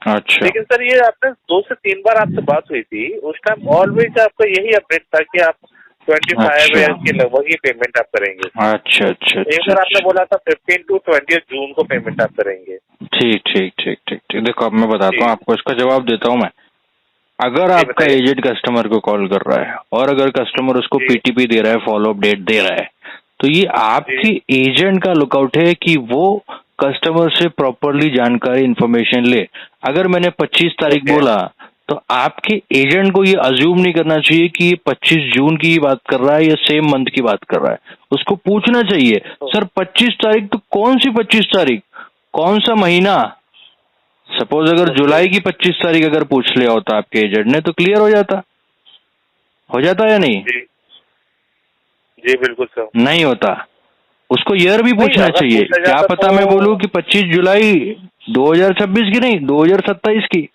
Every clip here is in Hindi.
अच्छा लेकिन सर ये आपने 2 से 3 बार आपसे बात हुई थी, उस टाइम ऑलवेज आपका यही अपडेट था कि आप 25 अच्छा के लगभग ही पेमेंट आप करेंगे। अच्छा अच्छा एक अच्छा बार आपने अच्छा। बोला था 15 to 20 जून को पेमेंट आप करेंगे। ठीक ठीक ठीक ठीक ठीक। देखो अब मैं बताता जी हूँ आपको, इसका जवाब देता हूँ मैं। अगर जी आपका बताइए। एजेंट कस्टमर को कॉल कर रहा है और अगर कस्टमर उसको जी पीटीपी दे रहा है, फॉलो अप डेट दे रहा है, तो ये जी आपके एजेंट का लुकआउट है कि वो कस्टमर से प्रॉपरली जानकारी इन्फॉर्मेशन ले। अगर मैंने 25 तारीख ओके बोला तो आपके एजेंट को ये अज्यूम नहीं करना चाहिए कि ये 25 जून की बात कर रहा है या सेम मंथ की बात कर रहा है। उसको पूछना चाहिए, सर 25 तारीख तो कौन सी 25 तारीख, कौन सा महीना। सपोज अगर ओके। जुलाई की 25 तारीख अगर पूछ लिया होता आपके एजेंट ने तो क्लियर हो जाता या नहीं? जी जी बिल्कुल सर। नहीं होता। उसको ईयर भी नहीं पूछना अगर चाहिए, पूछा क्या जाता पता मैं बोलूं तो। कि 25 जुलाई 2026 की नहीं 2027 की।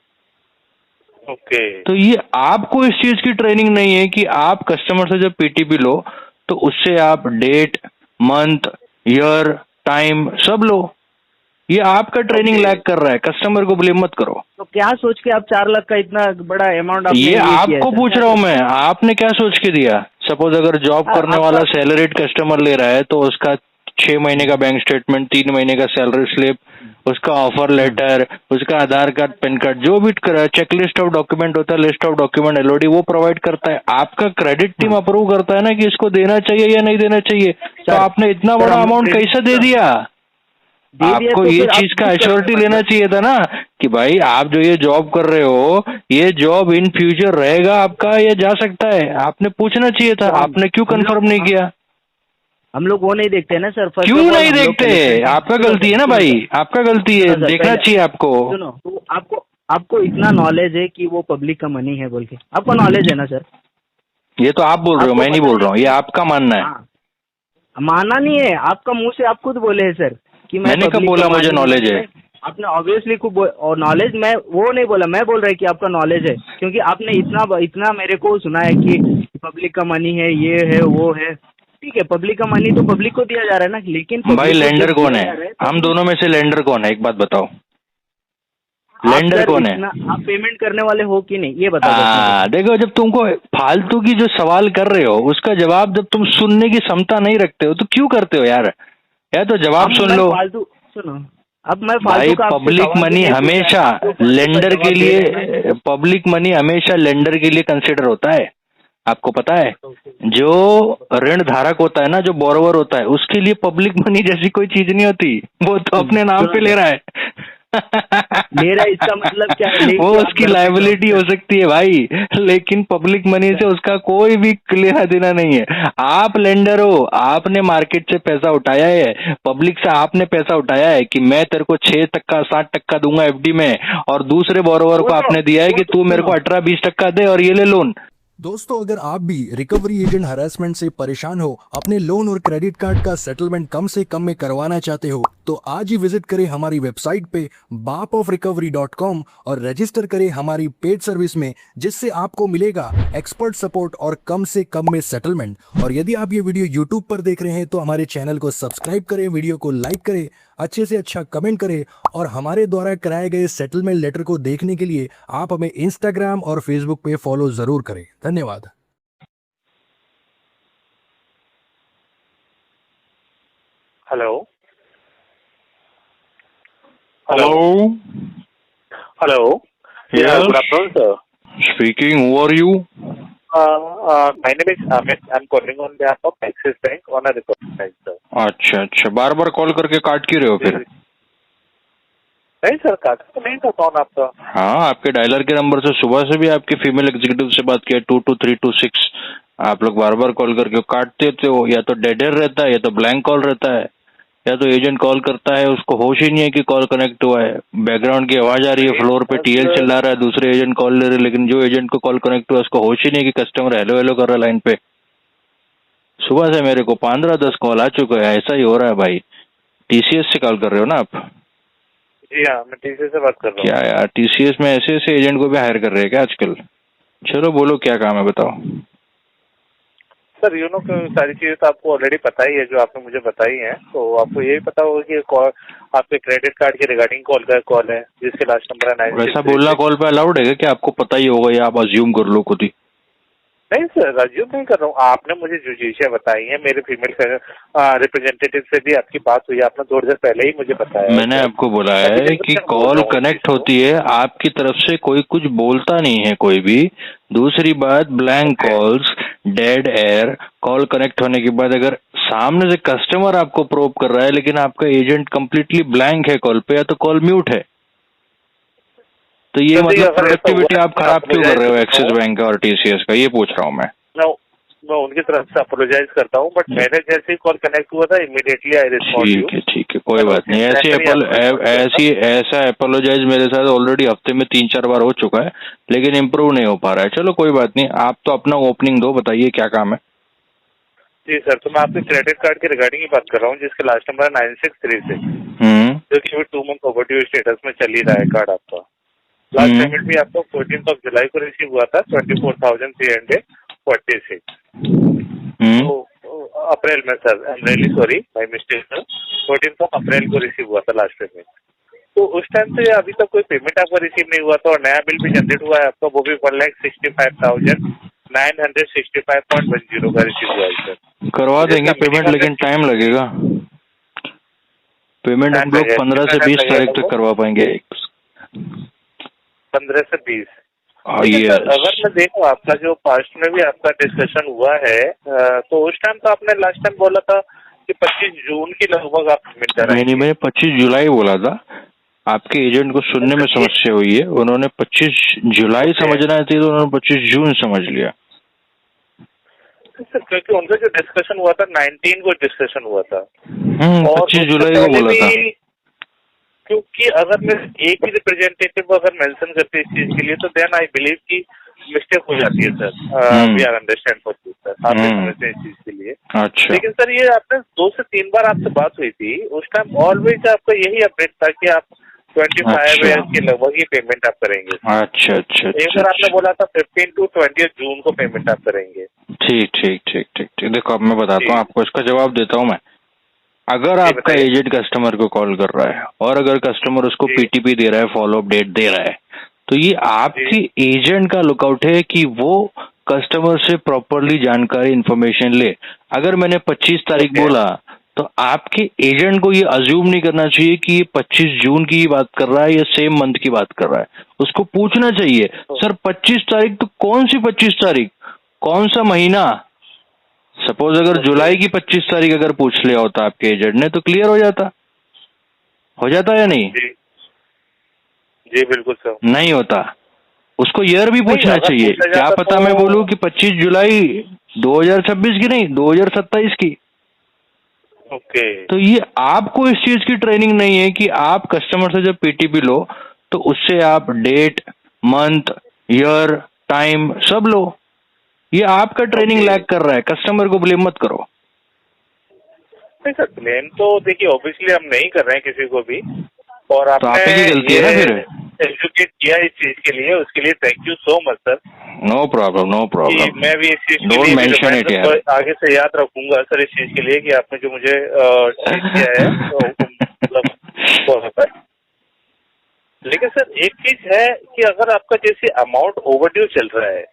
ओके तो ये आपको इस चीज की ट्रेनिंग नहीं है कि आप कस्टमर से जब पीटीपी लो तो उससे आप डेट, मंथ, ईयर, टाइम सब लो। ये आपका ट्रेनिंग ओके। लैग कर रहा है, कस्टमर को ब्लेम मत करो। तो क्या सोच के आप 4 लाख का इतना बड़ा अमाउंट आपने ये ये किया है आपको सर, पूछ क्या रहा हूं सोच मैं, के? आपने क्या सोच के दिया? सपोज अगर जॉब करने वाला आपका सैलरीड कस्टमर ले रहा है तो उसका 6 महीने का बैंक स्टेटमेंट, 3 महीने का सैलरी स्लिप, उसका ऑफर लेटर, उसका आधार कार्ड, पैन कार्ड, जो भी चेकलिस्ट ऑफ डॉक्यूमेंट होता है, लिस्ट ऑफ डॉक्यूमेंट एलओडी वो प्रोवाइड करता है। आपका क्रेडिट टीम अप्रूव करता है ना कि इसको देना चाहिए या नहीं देना चाहिए। तो सर आपने इतना सर बड़ा हम लोग अमाउंट कैसे दे दिया? दे दिया आपको तो ये फिर आप चीज का यूज करोगे एश्योरिटी लेना मतलब। चाहिए था ना कि भाई आप जो ये जॉब कर रहे हो ये जॉब इन फ्यूचर रहेगा आपका या जा सकता है। आपने पूछना चाहिए था, तो आपने क्यों हम कंफर्म नहीं किया? लोग वो नहीं देखते ना सर। फर्स्ट क्यों ऑफ ऑल नहीं हम लोग देखते? कलेक्शन टीम, आपका सुनो गलती सर है ना सुनो भाई, सर आपका गलती है, सुनो सर देखना पहले चाहिए आपको। सुनो। तो आपको आपको इतना नॉलेज है कि वो पब्लिक का मनी है बोल के, आपको नॉलेज है ना सर? ये तो आप बोल रहे हो, आपको मैं नहीं पता बोल है रहा हूँ, ये कि आपका मानना है। हाँ, माना नहीं है आपका, मुंह से आप खुद बोले हैं सर कि मैं मैंने कब पब्लिक का बोला मुझे मनी है नॉलेज है? आपने ऑब्वियसली खूब और नॉलेज, मैं वो नहीं बोला, मैं बोल रहा है कि आपका नॉलेज है क्योंकि आपने इतना इतना मेरे को सुना है कि पब्लिक का मनी है, ये है वो है। ठीक है, पब्लिक का मनी तो पब्लिक को दिया जा रहा है ना, लेकिन भाई पब्लिक को लेंडर जब कौन दिया है? जा रहा है हम तो दोनों में से लेंडर कौन है, एक बात बताओ। आप लेंडर सर कौन है? इतना आप पेमेंट करने वाले हो कि नहीं, ये बता दो मेरे को। देखो जब तुमको फालतू की जो सवाल कर रहे हो उसका जवाब जब तुम सुनने की क्षमता नहीं रखते हो तो क्यों करते हो यार? या तो जवाब अब सुन मैं लो। फालतू सुनो, अब मैं फालतू भाई का आपसे पब्लिक सवाल भी मनी नहीं पूछ रहा है, हमेशा आप जो फालतू का लेंडर के जवाब दे रहे हैं ना। लिए, पब्लिक मनी हमेशा लेंडर के लिए कंसिडर होता है। आपको पता है, जो ऋण धारक होता है ना, जो बोरोवर होता है, उसके लिए पब्लिक मनी जैसी कोई चीज नहीं होती। वो तो अपने नाम सुनो पे ले सर, रहा है। ले रहा है इसका मतलब क्या है? वो लेके आप उसकी घर पे जाओ लायबिलिटी हो सर। सकती है भाई, लेकिन पब्लिक मनी से उसका कोई भी लेना देना नहीं है। आप लेंडर हो, आपने मार्केट से पैसा उठाया है, पब्लिक से आपने पैसा उठाया है कि मैं तेरे को 6% 7% दूंगा एफडी में, और दूसरे बोरोवर को आपने दिया है कि तू मेरे को सुनो 18-20% दे और ये ले लोन। दोस्तों, अगर आप भी रिकवरी एजेंट हरासमेंट से परेशान हो, अपने लोन और क्रेडिट कार्ड का सेटलमेंट कम से कम में करवाना चाहते हो, तो आज ही विजिट करें हमारी वेबसाइट पे bapofrecovery.com और रजिस्टर करें हमारी पेड सर्विस में, जिससे आपको मिलेगा एक्सपर्ट सपोर्ट और कम से कम में सेटलमेंट। और यदि आप ये वीडियो यूट्यूब पर देख रहे हैं तो हमारे चैनल को सब्सक्राइब करें, वीडियो को लाइक करें, अच्छे से अच्छा कमेंट करें, और हमारे द्वारा कराए गए सेटलमेंट लेटर को देखने के लिए आप हमें इंस्टाग्राम और फेसबुक पे फॉलो जरूर करें। धन्यवाद। Hello hello. Hello. Yes. Good afternoon sir. Speaking, who are you? My name is Amit, I am calling on behalf of Axis Bank on a record line sir. अच्छा अच्छा, बार बार कॉल करके काट क्यों रहे हो फिर? नहीं सर, काटा तो नहीं था फोन आपका। हाँ, आपके डायलर के नंबर से सुबह से भी आपके फीमेल एग्जीक्यूटिव से बात किया, 22326। आप लोग बार बार कॉल करके काटते होते हो, या तो डेड एयर रहता है या तो ब्लैंक कॉल रहता है, या तो एजेंट कॉल करता है उसको होश ही नहीं है कि कॉल कनेक्ट हुआ है, बैकग्राउंड की आवाज आ रही है, फ्लोर पे टीएल चिल्ला रहा है, दूसरे एजेंट कॉल ले रहे हैं, लेकिन जो एजेंट को कॉल कनेक्ट हुआ उसको होश ही नहीं है कि कस्टमर हेलो हेलो कर रहा है लाइन पे। सुबह से मेरे को 15-10 कॉल आ चुका है, ऐसा ही हो रहा है भाई। टीसीएस से कॉल कर रहे हो ना आप? जी हाँ, मैं टीसीएस से बात कर रहा हूँ। क्या यार, टीसीएस में ऐसे ऐसे एजेंट को भी हायर कर रहे हैं क्या आजकल? चलो बोलो क्या काम है, बताओ। सर सारी चीजें तो आपको ऑलरेडी पता ही है जो आपने मुझे बताई हैं, तो आपको ये भी पता होगा कि कॉल आपके क्रेडिट कार्ड के रिगार्डिंग कॉल है जिसके लास्ट नंबर है 963। ऐसा बोलना कॉल पे अलाउड है कि आपको पता ही होगा या आप अज्यूम कर लो खुद ही? नहीं सर, अज्यूम नहीं कर रहा हूँ। आपने मुझे जो चीजें बताई हैं, मेरे फीमेल रिप्रेजेंटेटिव से भी आपकी बात हुई, आपने थोड़ी देर पहले ही मुझे बताया। मैंने आपको बोला है कि कॉल कनेक्ट होती है, आपकी तरफ से कोई कुछ बोलता नहीं है कोई भी। दूसरी बात, blank calls, dead air, call connect होने के बाद अगर सामने से कस्टमर आपको प्रोब कर रहा है लेकिन आपका एजेंट कंप्लीटली ब्लैंक है कॉल पे, या तो कॉल म्यूट है, तो ये मतलब प्रोडक्टिविटी आप खराब क्यों कर रहे हो एक्सिस बैंक का और टीसीएस का, ये पूछ रहा हूँ मैं उनकी तरफ से अपोलोजाइज करता हूँ, बट मैंने जैसे ही कॉल कनेक्ट हुआ था इमीडिएटली आई रिस्पॉन्ड। ठीक है, कोई बात नहीं। ऐसा अपोलोजाइज मेरे साथ ऑलरेडी हफ्ते में 3-4 बार हो चुका है, लेकिन इम्प्रूव नहीं हो पा रहा है। चलो कोई बात नहीं, आप तो अपना ओपनिंग दो, बताइए क्या काम है। जी सर, तो मैं आपके क्रेडिट कार्ड के रिगार्डिंग ही बात कर रहा हूँ जिसके लास्ट नंबर है 963, जो कि 2 मंथ ओवरड्यू स्टेटस में चल ही रहा है कार्ड आपका। लास्ट पेमेंट भी आपको 14 जुलाई को रिसीव हुआ था 24,346। तो अप्रैल में sir, I am really sorry, my mistake sir, 14 अप्रैल को रिसीव हुआ था लास्ट पेमेंट। तो उस टाइम से अभी तक कोई पेमेंट आपका रिसीव नहीं हुआ था, और नया बिल भी जनरेट हुआ है आपका, वो भी 1,65,965.10 का रिसीव हुआ है सर। करवा देंगे पेमेंट, लेकिन टाइम लगेगा। पेमेंट हम लोग 15 से 20 तारीख तक करवा पाएंगे। 15 से 20। ये अगर मैं देखूं आपका जो पास्ट में भी आपका डिस्कशन हुआ है, तो उस टाइम तो आपने लास्ट टाइम बोला था कि 25 जून की लगभग आप पेमेंट कराएंगे। नहीं, मैंने 25 जुलाई बोला था। आपके एजेंट को सुनने में समस्या हुई है, उन्होंने 25 जुलाई समझना चाहिए तो उन्होंने 25 जून समझ लिया सर, क्योंकि उनका जो डिस्कशन हुआ था 19 को डिस्कशन हुआ था, 25 जुलाई को बोला था। क्योंकि अगर मैं एक ही रिप्रेजेंटेटिव अगर मेंशन करते इस चीज के लिए, तो देन आई बिलीव कि मिस्टेक हो जाती है sir. We are understand for this sir, आप समझते हैं इस चीज के लिए। अच्छा, लेकिन सर ये आपने 2 से 3 बार आपसे बात हुई थी, उस टाइम ऑलवेज आपका यही अपडेट था कि आप 25 ईयर के लगभग ही पेमेंट आप करेंगे। अच्छा। एक बार आपने बोला था 15 to 20 जून को पेमेंट आप करेंगे। ठीक। देखो, अब मैं बताता हूँ आपको, इसका जवाब देता हूँ मैं। अगर आपका एजेंट कस्टमर को कॉल कर रहा है और अगर कस्टमर उसको पीटीपी दे रहा है, फॉलो अप डेट दे रहा है, तो ये आपकी एजेंट का लुकआउट है कि वो कस्टमर से प्रॉपरली जानकारी, इंफॉर्मेशन ले। अगर मैंने 25 तारीख बोला तो आपके एजेंट को ये अज्यूम नहीं करना चाहिए कि ये 25 जून की बात कर रहा है या सेम मंथ की बात कर रहा है। उसको पूछना चाहिए, सर 25 तारीख तो कौन सी 25 तारीख, कौन सा महीना? सपोज अगर जुलाई की 25 तारीख अगर पूछ लिया होता आपके एजेंट ने तो क्लियर हो जाता या नहीं? जी बिल्कुल सर। नहीं होता। उसको ईयर भी पूछना चाहिए। क्या पता मैं बोलूं कि 25 जुलाई 2026 की नहीं, 2027 की। ओके। तो ये आपको इस चीज की ट्रेनिंग नहीं है कि आप कस्टमर से जब पीटीपी लो तो उससे आप डेट, मंथ, ईयर, टाइम सब लो। ये आपका ट्रेनिंग लैग कर रहा है, कस्टमर को ब्लेम मत करो। नहीं सर, ब्लेम तो देखिए ऑब्वियसली हम नहीं कर रहे हैं किसी को भी, और तो आप ही की गलती है ना फिर। एजुकेट किया इस चीज के लिए, उसके लिए thank you so much sir. No problem. मैं भी इस चीज के डोंट लिए मेंशन इट यार। आगे से याद रखूंगा सर इस चीज के लिए कि आपने जो मुझे ट्रीट किया है, मतलब। लेकिन सर एक चीज है कि अगर आपका जैसे अमाउंट ओवरड्यू चल रहा है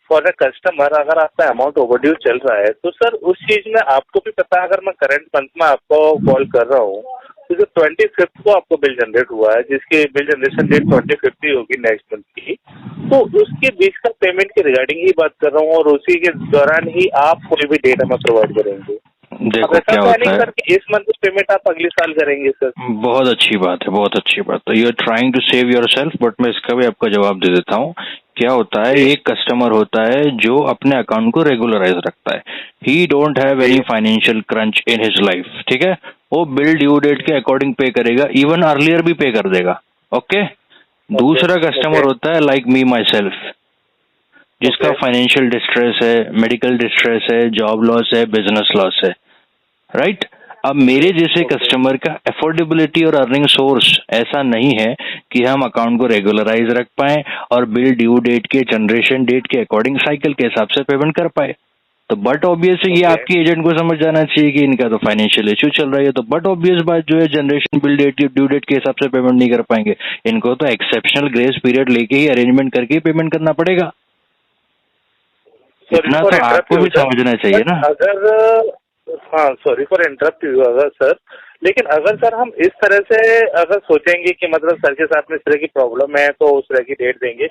फॉर अ कस्टमर, अगर आपका अमाउंट ओवरड्यू चल रहा है तो सर उस चीज में आपको भी पता है, अगर मैं करंट मंथ में आपको कॉल कर रहा हूँ तो जो 25 को आपको बिल जनरेट हुआ है, जिसकी बिल जनरेशन डेट 25 होगी नेक्स्ट मंथ की, तो उसके बीच का पेमेंट के रिगार्डिंग ही बात कर रहा हूँ, और उसी के दौरान ही आप कोई भी डेट हमें प्रोवाइड करेंगे। देखो क्या होता है, इस मंथ पेमेंट आप अगले साल करेंगे सर। बहुत अच्छी बात है। You are trying to save yourself, but मैं इसका भी आपका जवाब दे देता हूँ। क्या होता है, एक कस्टमर होता है जो अपने अकाउंट को रेगुलराइज रखता है। ही don't have any financial crunch in his life, ठीक है। वो बिल ड्यू डेट के अकॉर्डिंग पे करेगा, इवन अर्लियर भी पे कर देगा। ओके। दूसरा कस्टमर होता है लाइक मी माई सेल्फ, जिसका फाइनेंशियल डिस्ट्रेस है, मेडिकल डिस्ट्रेस है, जॉब लॉस है, बिजनेस लॉस है, राइट। अब मेरे जैसे कस्टमर का अफोर्डेबिलिटी और अर्निंग सोर्स ऐसा नहीं है कि हम अकाउंट को रेगुलराइज रख पाए और बिल ड्यू डेट के, जनरेशन डेट के अकॉर्डिंग साइकिल के हिसाब से पेमेंट कर पाए। तो तो बट ऑब्वियस ये आपके एजेंट को समझ जाना चाहिए कि इनका तो फाइनेंशियल इश्यू चल रहा है, तो बट ऑब्वियस बात जो है generation bill date due date के हिसाब से पेमेंट नहीं कर पाएंगे, इनको तो एक्सेप्शनल ग्रेस पीरियड लेके ही अरेंजमेंट करके ही पेमेंट करना पड़ेगा। इतना तो आपको भी समझना चाहिए ना। अगर हाँ, सॉरी फॉर इंटरप्ट यू अगर सर, लेकिन अगर सर हम इस तरह से अगर सोचेंगे कि मतलब सर के साथ में इस तरह की प्रॉब्लम है तो उस तरह की डेट देंगे,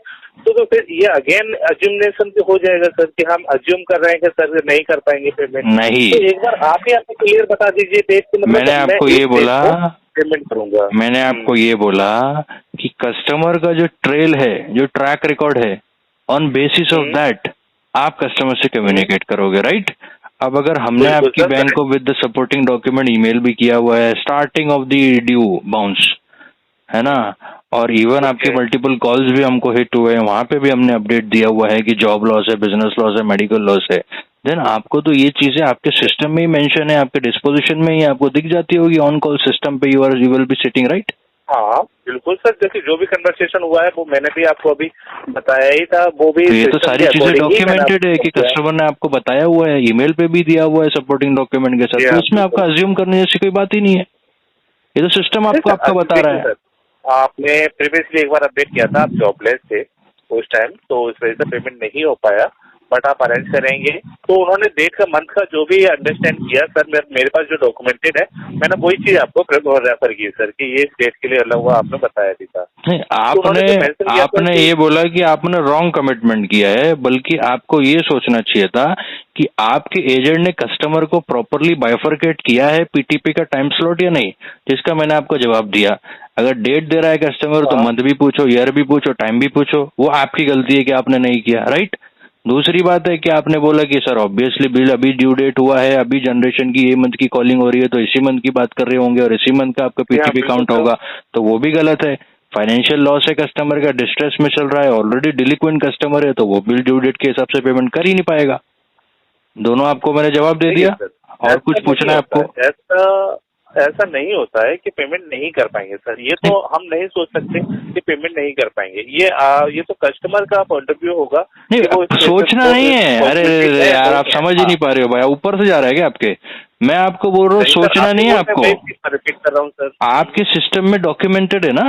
तो फिर ये अगेन अज्यूमनेशन हो जाएगा सर कि हम अज्यूम कर रहे हैं कि सर नहीं कर पाएंगे पेमेंट। नहीं, तो एक बार आप ही आपको क्लियर बता दीजिए डेट की, मतलब मैंने आपको ये बोला, पेमेंट करूंगा। मैंने आपको ये बोला कि कस्टमर का जो ट्रेल है, जो ट्रैक रिकॉर्ड है, ऑन बेसिस ऑफ दैट आप कस्टमर से कम्युनिकेट करोगे, राइट? अब अगर हमने आपकी बैंक को with the supporting document email भी किया हुआ है, starting of the due bounce, है ना, और इवन आपके मल्टीपल कॉल्स भी हमको हिट हुए हैं, वहां पे भी हमने अपडेट दिया हुआ है कि जॉब लॉस है, बिजनेस लॉस है, मेडिकल लॉस है, देन आपको तो ये चीजें आपके सिस्टम में ही मेंशन है, आपके डिस्पोजिशन में ही आपको दिख जाती होगी ऑन कॉल सिस्टम पे, you will be sitting, right? हाँ बिल्कुल सर, जैसे जो भी कन्वर्सेशन हुआ है वो मैंने भी आपको अभी बताया ही था, वो भी तो ये तो सारी चीजें डॉक्यूमेंटेड है कि कस्टमर ने आपको बताया हुआ है, ईमेल पे भी दिया हुआ है सपोर्टिंग डॉक्यूमेंट के साथ, तो इसमें आपका अज्यूम करने जैसी कोई बात ही नहीं है, ये तो सिस्टम आपको आपका बता रहा है। आपने प्रीवियसली एक बार अपडेट किया था, आप जॉबलेस थे उस टाइम, तो उस वजह से पेमेंट नहीं हो पाया, बट आप अरेंज करेंगे, तो उन्होंने डेट का मंथ का जो भी अंडरस्टैंड किया सर, मेरे पास जो डॉक्यूमेंटेड है, मैंने वही चीज आपको रेफर की सर कि ये डेट के लिए अलग हुआ, आपने बताया भी था। आपने ये बोला कि आपने रॉन्ग कमिटमेंट किया है, बल्कि आपको ये सोचना चाहिए था कि आपके एजेंट ने कस्टमर को प्रॉपरली बाइफरकेट किया है पीटीपी का टाइम स्लॉट या नहीं, जिसका मैंने आपको जवाब दिया। अगर डेट दे रहा है कस्टमर तो मंथ भी पूछो, ईयर भी पूछो, टाइम भी पूछो, वो आपकी गलती है कि आपने नहीं किया, राइट? दूसरी बात है कि आपने बोला कि सर ऑब्वियसली बिल अभी ड्यू डेट हुआ है, अभी जनरेशन की ये मंथ की कॉलिंग हो रही है, तो इसी मंथ की बात कर रहे होंगे और इसी मंथ का आपका पीटीपी काउंट होगा, तो वो भी गलत है। फाइनेंशियल लॉस है कस्टमर का, डिस्ट्रेस में चल रहा है, ऑलरेडी डिलिक्वेंट कस्टमर है, तो वो बिल ड्यू डेट के हिसाब से पेमेंट कर ही नहीं पाएगा। दोनों आपको मैंने जवाब दे दिया, और कुछ पूछना है आपको? ऐसा नहीं होता है कि पेमेंट नहीं कर पाएंगे सर, ये तो हम नहीं सोच सकते कि पेमेंट नहीं कर पाएंगे, ये तो कस्टमर का पॉइंट ऑफ व्यू होगा। नहीं, सोचना नहीं है, अरे यार आप समझ ही नहीं पा रहे हो भाई, ऊपर से जा रहा है क्या आपके? मैं आपको बोल रहा हूँ सोचना नहीं है आपको, रिपीट कर रहा हूँ सर, आपके सिस्टम में डॉक्यूमेंटेड है ना,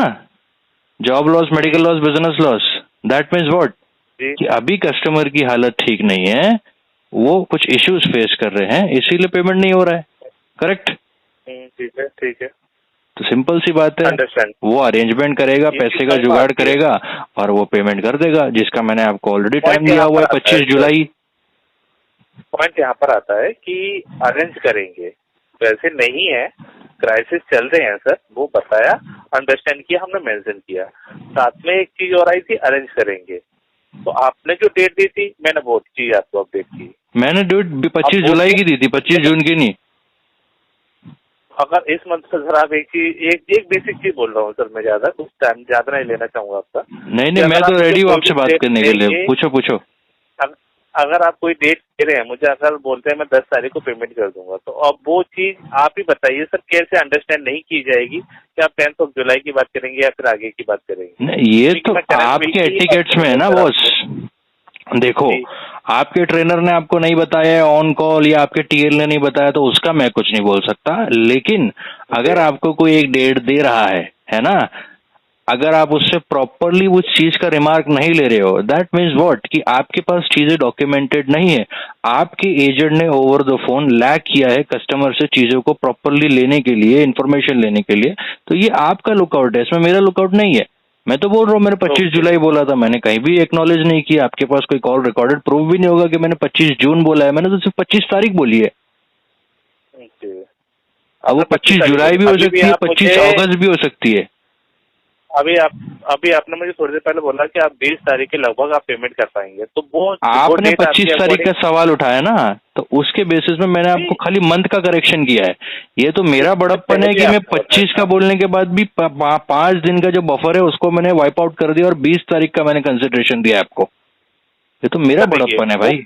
job loss, medical loss, business loss, that means what कि अभी कस्टमर की हालत ठीक नहीं है, वो कुछ इश्यूज फेस कर रहे हैं, इसीलिए पेमेंट नहीं हो रहा है, करेक्ट? ठीक है, तो सिंपल सी बात है, वो अरेंजमेंट करेगा, पैसे का जुगाड़ करेगा और वो पेमेंट कर देगा, जिसका मैंने आपको ऑलरेडी टाइम दिया हुआ है 25 जुलाई। पॉइंट यहाँ पर आता है कि अरेंज करेंगे, वैसे नहीं है, क्राइसिस चल रहे हैं सर, वो बताया, अंडरस्टैंड किया, हमने मेंशन किया, साथ में एक चीज और आई थी, अरेंज करेंगे, तो आपने जो डेट दी थी मैंने वो चीज आपको अपडेट की, मैंने डेट 25 जुलाई की दी थी, 25 जून की नहीं। अगर इस मंथ से सर आप एक बेसिक चीज बोल रहा हूँ सर, मैं ज्यादा कुछ टाइम ज्यादा नहीं लेना चाहूंगा आपका। नहीं, मैं तो रेडी हूँ आपसे बात करने के लिए, पूछो। अगर आप कोई डेट दे रहे हैं मुझे, अगर बोलते हैं मैं 10 तारीख को पेमेंट कर दूंगा, तो अब वो चीज आप ही बताइए सर, कैसे अंडरस्टैंड नहीं की जाएगी कि आप 10 जुलाई की बात करेंगे या फिर आगे की बात करेंगे? नहीं, ये तो आपके एटिकेट्स में है ना बॉस। देखो, आपके ट्रेनर ने आपको नहीं बताया ऑन कॉल, या आपके टीएल ने नहीं बताया, तो उसका मैं कुछ नहीं बोल सकता, लेकिन अगर आपको कोई एक डेट दे रहा है ना, अगर आप उससे प्रॉपरली उस चीज का रिमार्क नहीं ले रहे हो, दैट मीन्स व्हाट कि आपके पास चीजें डॉक्यूमेंटेड नहीं है, आपके एजेंट ने ओवर द फोन लैग किया है कस्टमर से चीजों को प्रॉपरली लेने के लिए, इन्फॉर्मेशन लेने के लिए, तो ये आपका लुकआउट है, इसमें मेरा लुकआउट नहीं है। मैं तो बोल रहा हूँ मैंने 25 जुलाई बोला था, मैंने कहीं भी एक्नॉलेज नहीं किया, आपके पास कोई कॉल रिकॉर्डेड प्रूफ भी नहीं होगा कि मैंने 25 जून बोला है, मैंने तो सिर्फ 25 तारीख बोली है। अब वो 25 जुलाई भी हो सकती है, 25 अगस्त भी हो सकती है। अभी आपने मुझे थोड़ी देर पहले बोला कि आप 20 तारीख के लगभग आप पेमेंट कर पाएंगे, तो वो आपने 25 तारीख का सवाल उठाया ना, तो उसके बेसिस में मैंने आपको खाली मंथ का करेक्शन किया है। ये तो मेरा बड़प्पन है कि मैं 25 का बोलने के बाद भी 5 दिन का जो बफर है उसको मैंने वाइप आउट कर दिया और 20 तारीख का मैंने कंसिडरेशन दिया आपको। ये तो मेरा बड़प्पन है भाई।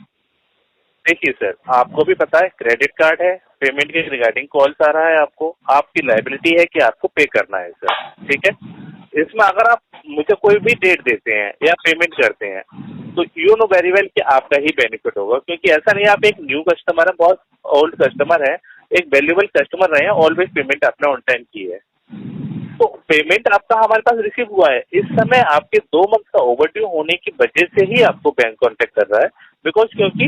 देखिए सर, आपको भी पता है क्रेडिट कार्ड है, पेमेंट के रिगार्डिंग कॉल्स आ रहा है आपको, आपकी लायबिलिटी है कि आपको पे करना है सर, ठीक है। इसमें अगर आप मुझे कोई भी डेट देते हैं या पेमेंट करते हैं, तो यू नो वेरी वेल कि आपका ही बेनिफिट होगा, क्योंकि ऐसा नहीं आप एक न्यू कस्टमर है, बहुत ओल्ड कस्टमर है, एक वैल्यूबल कस्टमर रहे हैं, ऑलवेज पेमेंट आपने ऑन टाइम की है, तो पेमेंट आपका हमारे पास रिसीव हुआ है। इस समय आपके 2 मंथ का ओवरड्यू होने की वजह से ही आपको बैंक कांटेक्ट कर रहा है, बिकॉज क्योंकि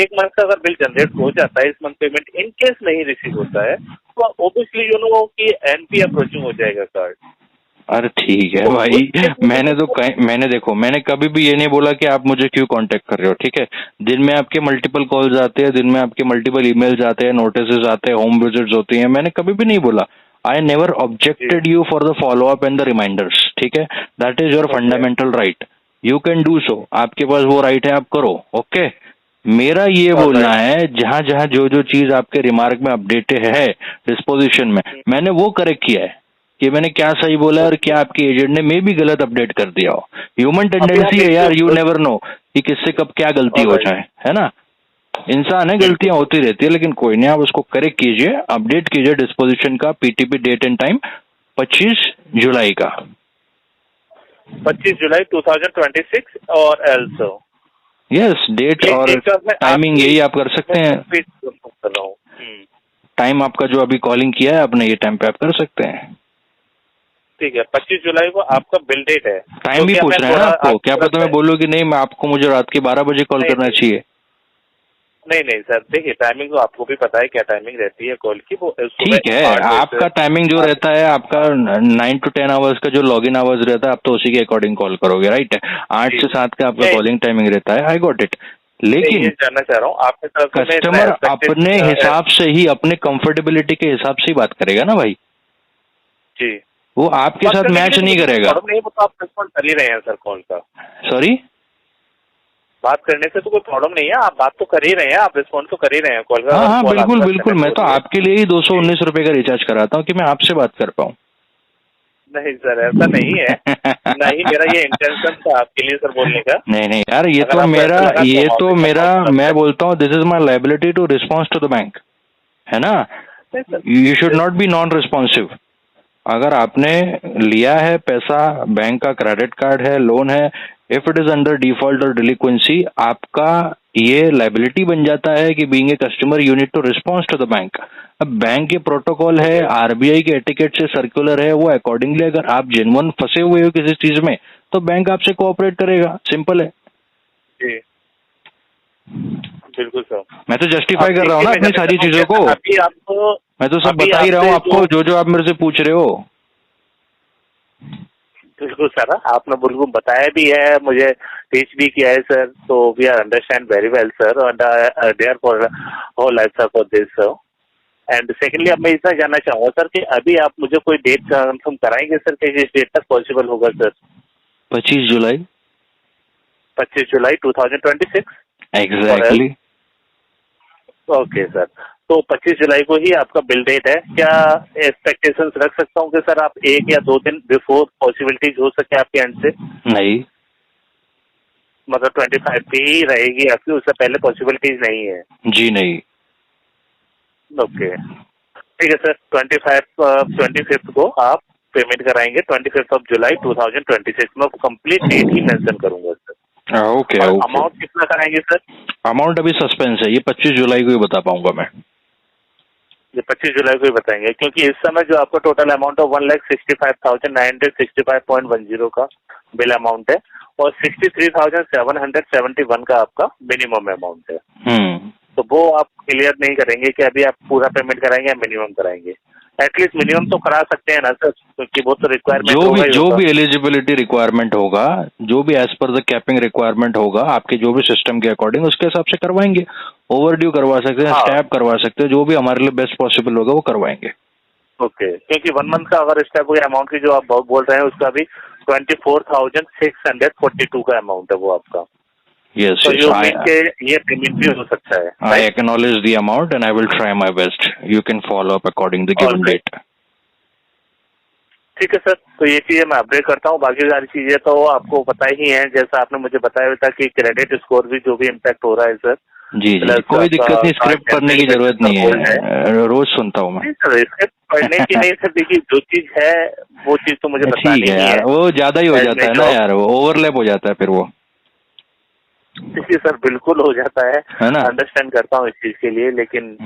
1 मंथ का अगर बिल जनरेट हो जाता है, इस मंथ पेमेंट इन केस नहीं रिसीव होता है, तो ऑब्वियसली यू नो कि एनपी अप्रोचिंग हो जाएगा कार्ड। अरे ठीक है भाई, मैंने कभी भी ये नहीं बोला कि आप मुझे क्यों कांटेक्ट कर रहे हो, ठीक है। दिन में आपके मल्टीपल कॉल्स आते हैं, दिन में आपके मल्टीपल ईमेल्स आते हैं, नोटिस आते हैं, होम विजिट्स होती हैं, मैंने कभी भी नहीं बोला। I never objected you for the follow up and the reminders, ठीक है। That is your fundamental right, you can do so, आपके पास वो राइट है, आप करो, ओके। मेरा ये बोलना है जहां जहां जो जो चीज आपके रिमार्क में अपडेटेड है डिस्पोजिशन में, मैंने वो करेक्ट किया है कि मैंने क्या सही बोला है और क्या आपके एजेंट ने मे भी गलत अपडेट कर दिया हो। ह्यूमन टेंडेंसी है यार, यू नेवर नो कि किससे कब क्या गलती हो जाए, है ना। इंसान है, गलतियां होती रहती है, लेकिन कोई नहीं, आप उसको करेक्ट कीजिए, अपडेट कीजिए डिस्पोजिशन का, पीटीपी डेट एंड टाइम 25 जुलाई का, 25 जुलाई 2026 और एल्सो यस डेट और टाइमिंग यही आप कर सकते हैं। टाइम आपका जो अभी कॉलिंग किया है आपने, ये टाइम पे आप कर सकते हैं। ठीक है, 25 जुलाई को आपका बिल डेट है। टाइम भी पूछ रहे हैं ना आपको, क्या पता मैं बोलूँ कि नहीं, मैं आपको मुझे रात के 12 बजे कॉल करना चाहिए। नहीं सर, देखिए टाइमिंग तो आपको भी पता है क्या टाइमिंग रहती है कॉल की, वो ठीक है। आपका टाइमिंग जो रहता है, आपका 9 to 10 आवर्स का जो लॉग इन आवर्स रहता है, आप तो उसी के अकॉर्डिंग कॉल करोगे, राइट है। 8 से 7 का आपका कॉलिंग टाइमिंग रहता है, आई गॉट इट। लेकिन ये जानना चाह रहा हूँ आपके तरफ से, कस्टमर अपने हिसाब से ही, अपने कंफर्टेबिलिटी के हिसाब से ही बात करेगा ना भाई जी, वो आपके साथ मैच नहीं करेगा। नहीं, वो तो आप रिस्पॉन्ड कर ही रहे हैं सर कॉल का। सॉरी, बात करने से तो कोई प्रॉब्लम नहीं है, आप बात तो कर ही रहे हैं, आप रिस्पॉन्ड तो कर ही रहे हैं कॉल का। हाँ बिल्कुल बिल्कुल, मैं तो आपके लिए ही 219 रुपए का रिचार्ज कराता हूँ कि मैं आपसे बात कर पाऊँ। नहीं सर, ऐसा नहीं है, नहीं मेरा ये इंटेंशन था आपके लिए सर बोलने का। नहीं यार, ये तो मेरा मैं बोलता हूँ, this is my liability to response to the bank, है ना। You should not be non responsive. अगर आपने लिया है पैसा, बैंक का क्रेडिट कार्ड है, लोन है, if it is under default और डिलिक्वेंसी, आपका ये लायबिलिटी बन जाता है कि being a customer you need to response to the bank. अब बैंक के प्रोटोकॉल है, आरबीआई के एटिकेट से सर्कुलर है, वो अकॉर्डिंगली अगर आप जेन्युइन फंसे हुए हो किसी चीज में तो बैंक आपसे कोऑपरेट करेगा, सिंपल है। जी बिल्कुल सर, मैं तो जस्टिफाई कर रहा हूँ ना अपनी सारी चीजों को, अभी आपको मैं तो सब बता ही रहा हूँ आपको, जो आप मेरे से पूछ रहे हो। बिल्कुल सर, आपने बिल्कुल बताया भी है, मुझे टीच भी किया है सर, तो we are understand very well sir, and therefore whole life sir for this sir. And secondly अब मैं इतना जानना चाहूंगा सर कि अभी आप मुझे कोई डेट कंफर्म कराएंगे सर कि इस डेट तक पॉसिबल होगा सर? 25 जुलाई 2026 एग्जैक्टली। ओके सर, तो 25 जुलाई को ही आपका बिल डेट है। क्या एक्सपेक्टेशंस रख सकता हूँ कि सर आप 1 या 2 दिन बिफोर पॉसिबिलिटीज हो सके आपके एंड से? नहीं, मतलब 25 की ही रहेगी आपकी, उससे पहले पॉसिबिलिटीज नहीं है? जी नहीं। ओके ठीक है सर, 25 को आप पेमेंट कराएंगे, 25 जुलाई 2026 में कंप्लीट डेट ही मेंशन करूंगा सर। ओके। अमाउंट कितना कराएंगे सर? अमाउंट अभी सस्पेंस है, ये 25 जुलाई को ही बता पाऊंगा मैं। ये 25 जुलाई को ही बताएंगे, क्योंकि इस समय जो आपका टोटल अमाउंट है 1,65,965.10 का बिल अमाउंट है, और 63,771 का आपका मिनिमम अमाउंट है। तो वो आप क्लियर नहीं करेंगे कि अभी आप पूरा पेमेंट कराएंगे या मिनिमम कराएंगे? एटलीस्ट मिनिमम तो करा सकते हैं ना सर, क्योंकि वो तो रिक्वायरमेंट जो भी एलिजिबिलिटी रिक्वायरमेंट होगा, जो भी as per the capping requirement होगा आपके जो भी सिस्टम के अकॉर्डिंग, उसके हिसाब से करवाएंगे। ओवरड्यू करवा सकते हैं, स्टैप करवा सकते हैं, जो भी हमारे लिए बेस्ट पॉसिबल होगा वो करवाएंगे। ओके, क्योंकि 1 मंथ का अगर स्टैप हुआ अमाउंट की जो आप बोल रहे हैं, उसका भी 24,642 का अमाउंट है वो आपका। Yes, so yes, ये पेमेंट भी हो सकता है। I acknowledge the amount and I will try my best. You can follow up according to the given date. ठीक है सर, तो ये चीजें मैं अपडेट करता हूँ, बाकी सारी चीजें तो आपको पता ही है, जैसा आपने मुझे बताया था कि क्रेडिट स्कोर भी जो भी इम्पैक्ट हो रहा है सर। जी कोई दिक्कत नहीं, स्क्रिप्ट पढ़ने की जरूरत नहीं है, रोज सुनता हूँ मैं। सर स्क्रिप्ट पढ़ने की नहीं सर, देखिए जो चीज है वो चीज तो मुझे बतानी ही है। वो ज्यादा ही हो जाता है ना यार, वो ओवरलैप हो जाता है फिर वो। जी सर, बिल्कुल हो जाता है ना? अंडरस्टैंड करता हूँ इस चीज के लिए, लेकिन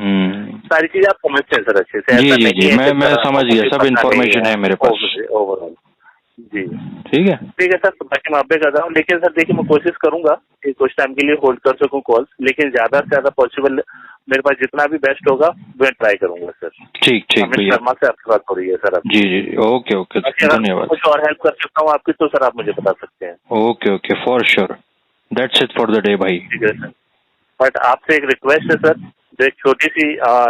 सारी चीजें आप समझते हैं सर अच्छे से। जी ऐसा जी नहीं जी, है कि मैं सर समझ गया, मुझे सब पता नहीं इन्फॉर्मेशन है मेरे पास। ओवरऑल। जी ठीक है। ठीक है सर, तो बाकी मैं अपडेट कर रहा हूँ, लेकिन सर देखिए मैं कोशिश करूंगा कि कुछ टाइम के लिए होल्ड कर सकूं कॉल्स, लेकिन ज्यादा से ज्यादा पॉसिबल मेरे पास जितना भी बेस्ट होगा मैं ट्राई करूंगा सर। ठीक ठीक अमित भैया। शर्मा से आपकी बात हो रही है सर अब। जी जी, ओके ओके, बाकी अगर धन्यवाद। कुछ और हेल्प कर सकता हूँ आपकी तो सर आप मुझे बता सकते हैं। Okay okay, for sure, that's it for the day भाई। ठीक है सर, बट आपसे एक रिक्वेस्ट है सर, जो एक छोटी सी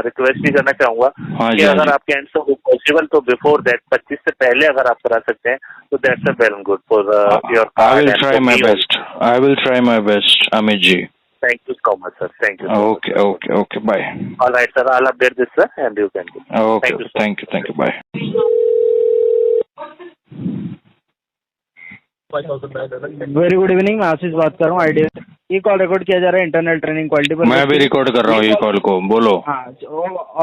रिक्वेस्ट भी करना चाहूंगा हाँ कि जी, हाँ अगर जी। आपके एंड से हो पॉसिबल तो बिफोर दैट 25 से पहले अगर आप करा सकते हैं तो that's a well and good for your I card will and try for my me best, I will try my best Amit ji. Thank you so much sir, thank you so much. Okay okay okay, bye. Alright sir, I will update this sir and you can do. Okay, thank you so much. Thank you, bye. Very good evening, मैं आशीष बात कर रहा हूँ आइडिया से। ये कॉल रिकॉर्ड किया जा रहा है इंटरनल ट्रेनिंग क्वालिटी पर। मैं भी रिकॉर्ड कर रहा हूँ ये कॉल को, बोलो। हाँ,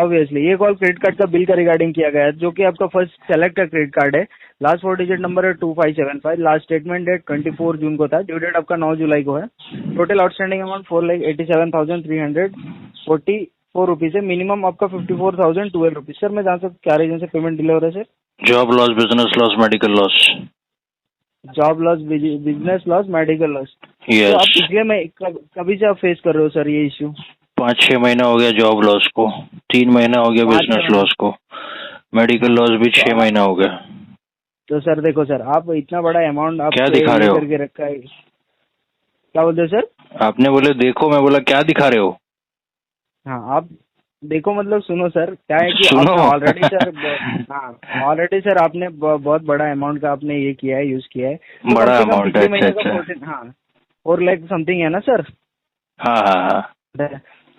ऑब्वियसली ये कॉल क्रेडिट कार्ड का बिल का रिगार्डिंग किया गया है, जो कि आपका फर्स्ट सेलेक्ट का क्रेडिट कार्ड है। लास्ट 4 डिजिट नंबर है 2575। लास्ट स्टेटमेंट डेट 24 जून को था। ड्यू डेट आपका 9 जुलाई को है। टोटल आउटस्टैंडिंग अमाउंट 4,87,344 रुपीज है। मिनिमम आपका 54,012 रुपीज। सर मैं जान सकता क्या रीजन से पेमेंट डिले हो रहा है sir? Job loss, business loss, medical loss. Job loss, business loss, medical loss. Yes. तो आप पिछले में कभी से आप फेस कर रहे हो सर ये इश्यू? 5-6 महीना हो गया जॉब लॉस को, 3 महीना हो गया 5-6 बिजनेस महीना। लॉस को, मेडिकल लॉस भी 6 महीना हो गया। तो सर देखो सर, आप इतना बड़ा अमाउंट आप क्या दिखा रहे हो? करके रखा है। क्या बोलते हो सर? आपने बोले देखो, मैं बोला क्या दिखा रहे हो? हाँ, आप देखो मतलब सुनो सर, क्या है कि सुनो। आपने ऑलरेडी सर हाँ ऑलरेडी सर आपने बहुत बड़ा अमाउंट का आपने ये किया है, यूज किया है। तो बड़ा कम से कम amount पिछले है, महीने अच्छा, का 14 हाँ 4 लाख समथिंग है ना सर? हाँ हाँ हाँ।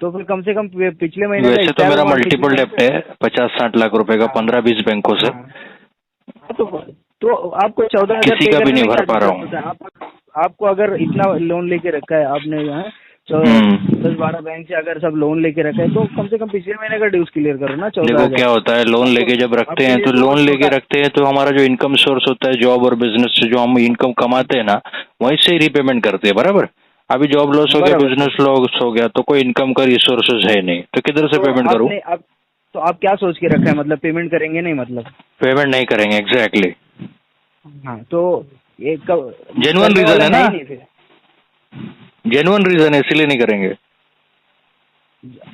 तो फिर कम से कम पिछले महीने वैसे तो मेरा मल्टीपल पिछले डेप्ट है 50-60 लाख रुपए का, 15-20 बैंकों से। तो आपको 14,000 किसी का भी नहीं भर पा रहा हूँ। आपको अगर इतना लोन लेके रखा है आपने, तो 10-12 बैंक से अगर सब लोन लेके रखा है तो कम से कम पिछले महीने का ड्यूज क्लियर करो ना। 14,000। देखो क्या होता है, लोन लेके जब रखते हैं तो लोन लेके रखते हैं तो हमारा जो इनकम सोर्स होता है जॉब और बिजनेस से जो हम इनकम कमाते हैं ना, वहीं से ही रिपेमेंट करते हैं, बराबर। अभी जॉब लॉस हो गया, बिजनेस लॉस हो गया, तो कोई इनकम का रिसोर्सेज है नहीं, तो किधर से पेमेंट करूँ? तो आप क्या सोच के रखा है, मतलब पेमेंट करेंगे नहीं? मतलब पेमेंट नहीं करेंगे, एग्जैक्टली। हाँ, तो एक जेन्युइन रीजन है ना, जेन्युइन रीजन है, इसलिए नहीं करेंगे।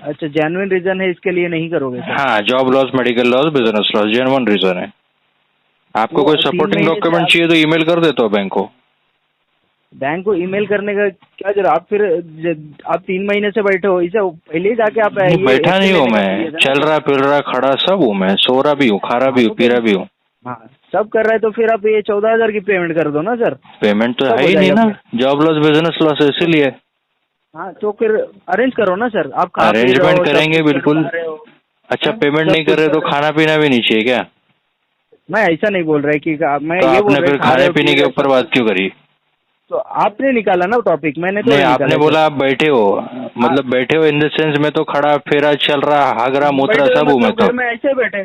अच्छा, जेन्युइन रीजन है इसके लिए नहीं करोगे सर? हाँ, job loss, medical loss, business loss, genuine reason है। आपको कोई सपोर्टिंग डॉक्यूमेंट चाहिए तो ईमेल कर देते हो बैंक को। बैंक को ईमेल करने का क्या जरूरत? आप फिर आप 3 महीने से बैठे हो, इसे पहले ही जाके आप बैठा नहीं हूँ मैं, चल रहा फिर रहा खड़ा सब हूँ मैं, सो रहा भी हूँ, खा रहा भी हूँ, पी रहा भी हूँ। हाँ, सब कर रहा है तो फिर आप ये 14,000 की पेमेंट कर दो ना सर। पेमेंट तो है ही नहीं ना, जॉब लॉस, बिजनेस लॉस, इसीलिए। हाँ, तो फिर अरेंज करो ना सर। आप अरेंजमेंट करेंगे बिल्कुल। अच्छा, पेमेंट नहीं कर रहे तो खाना पीना भी नहीं चाहिए क्या? मैं ऐसा नहीं बोल रहा कि मैं तो ये बोल आपने फिर खाने पीने के ऊपर बात क्यों करी? तो आपने निकाला ना टॉपिक, मैंने तो नहीं, आपने बोला आप बैठे हो, मतलब बैठे हो इन द सेंस में तो खड़ा फेरा चल रहा, हागरा मूत्रा सब हूँ मैं तो। घर में ऐसे बैठे,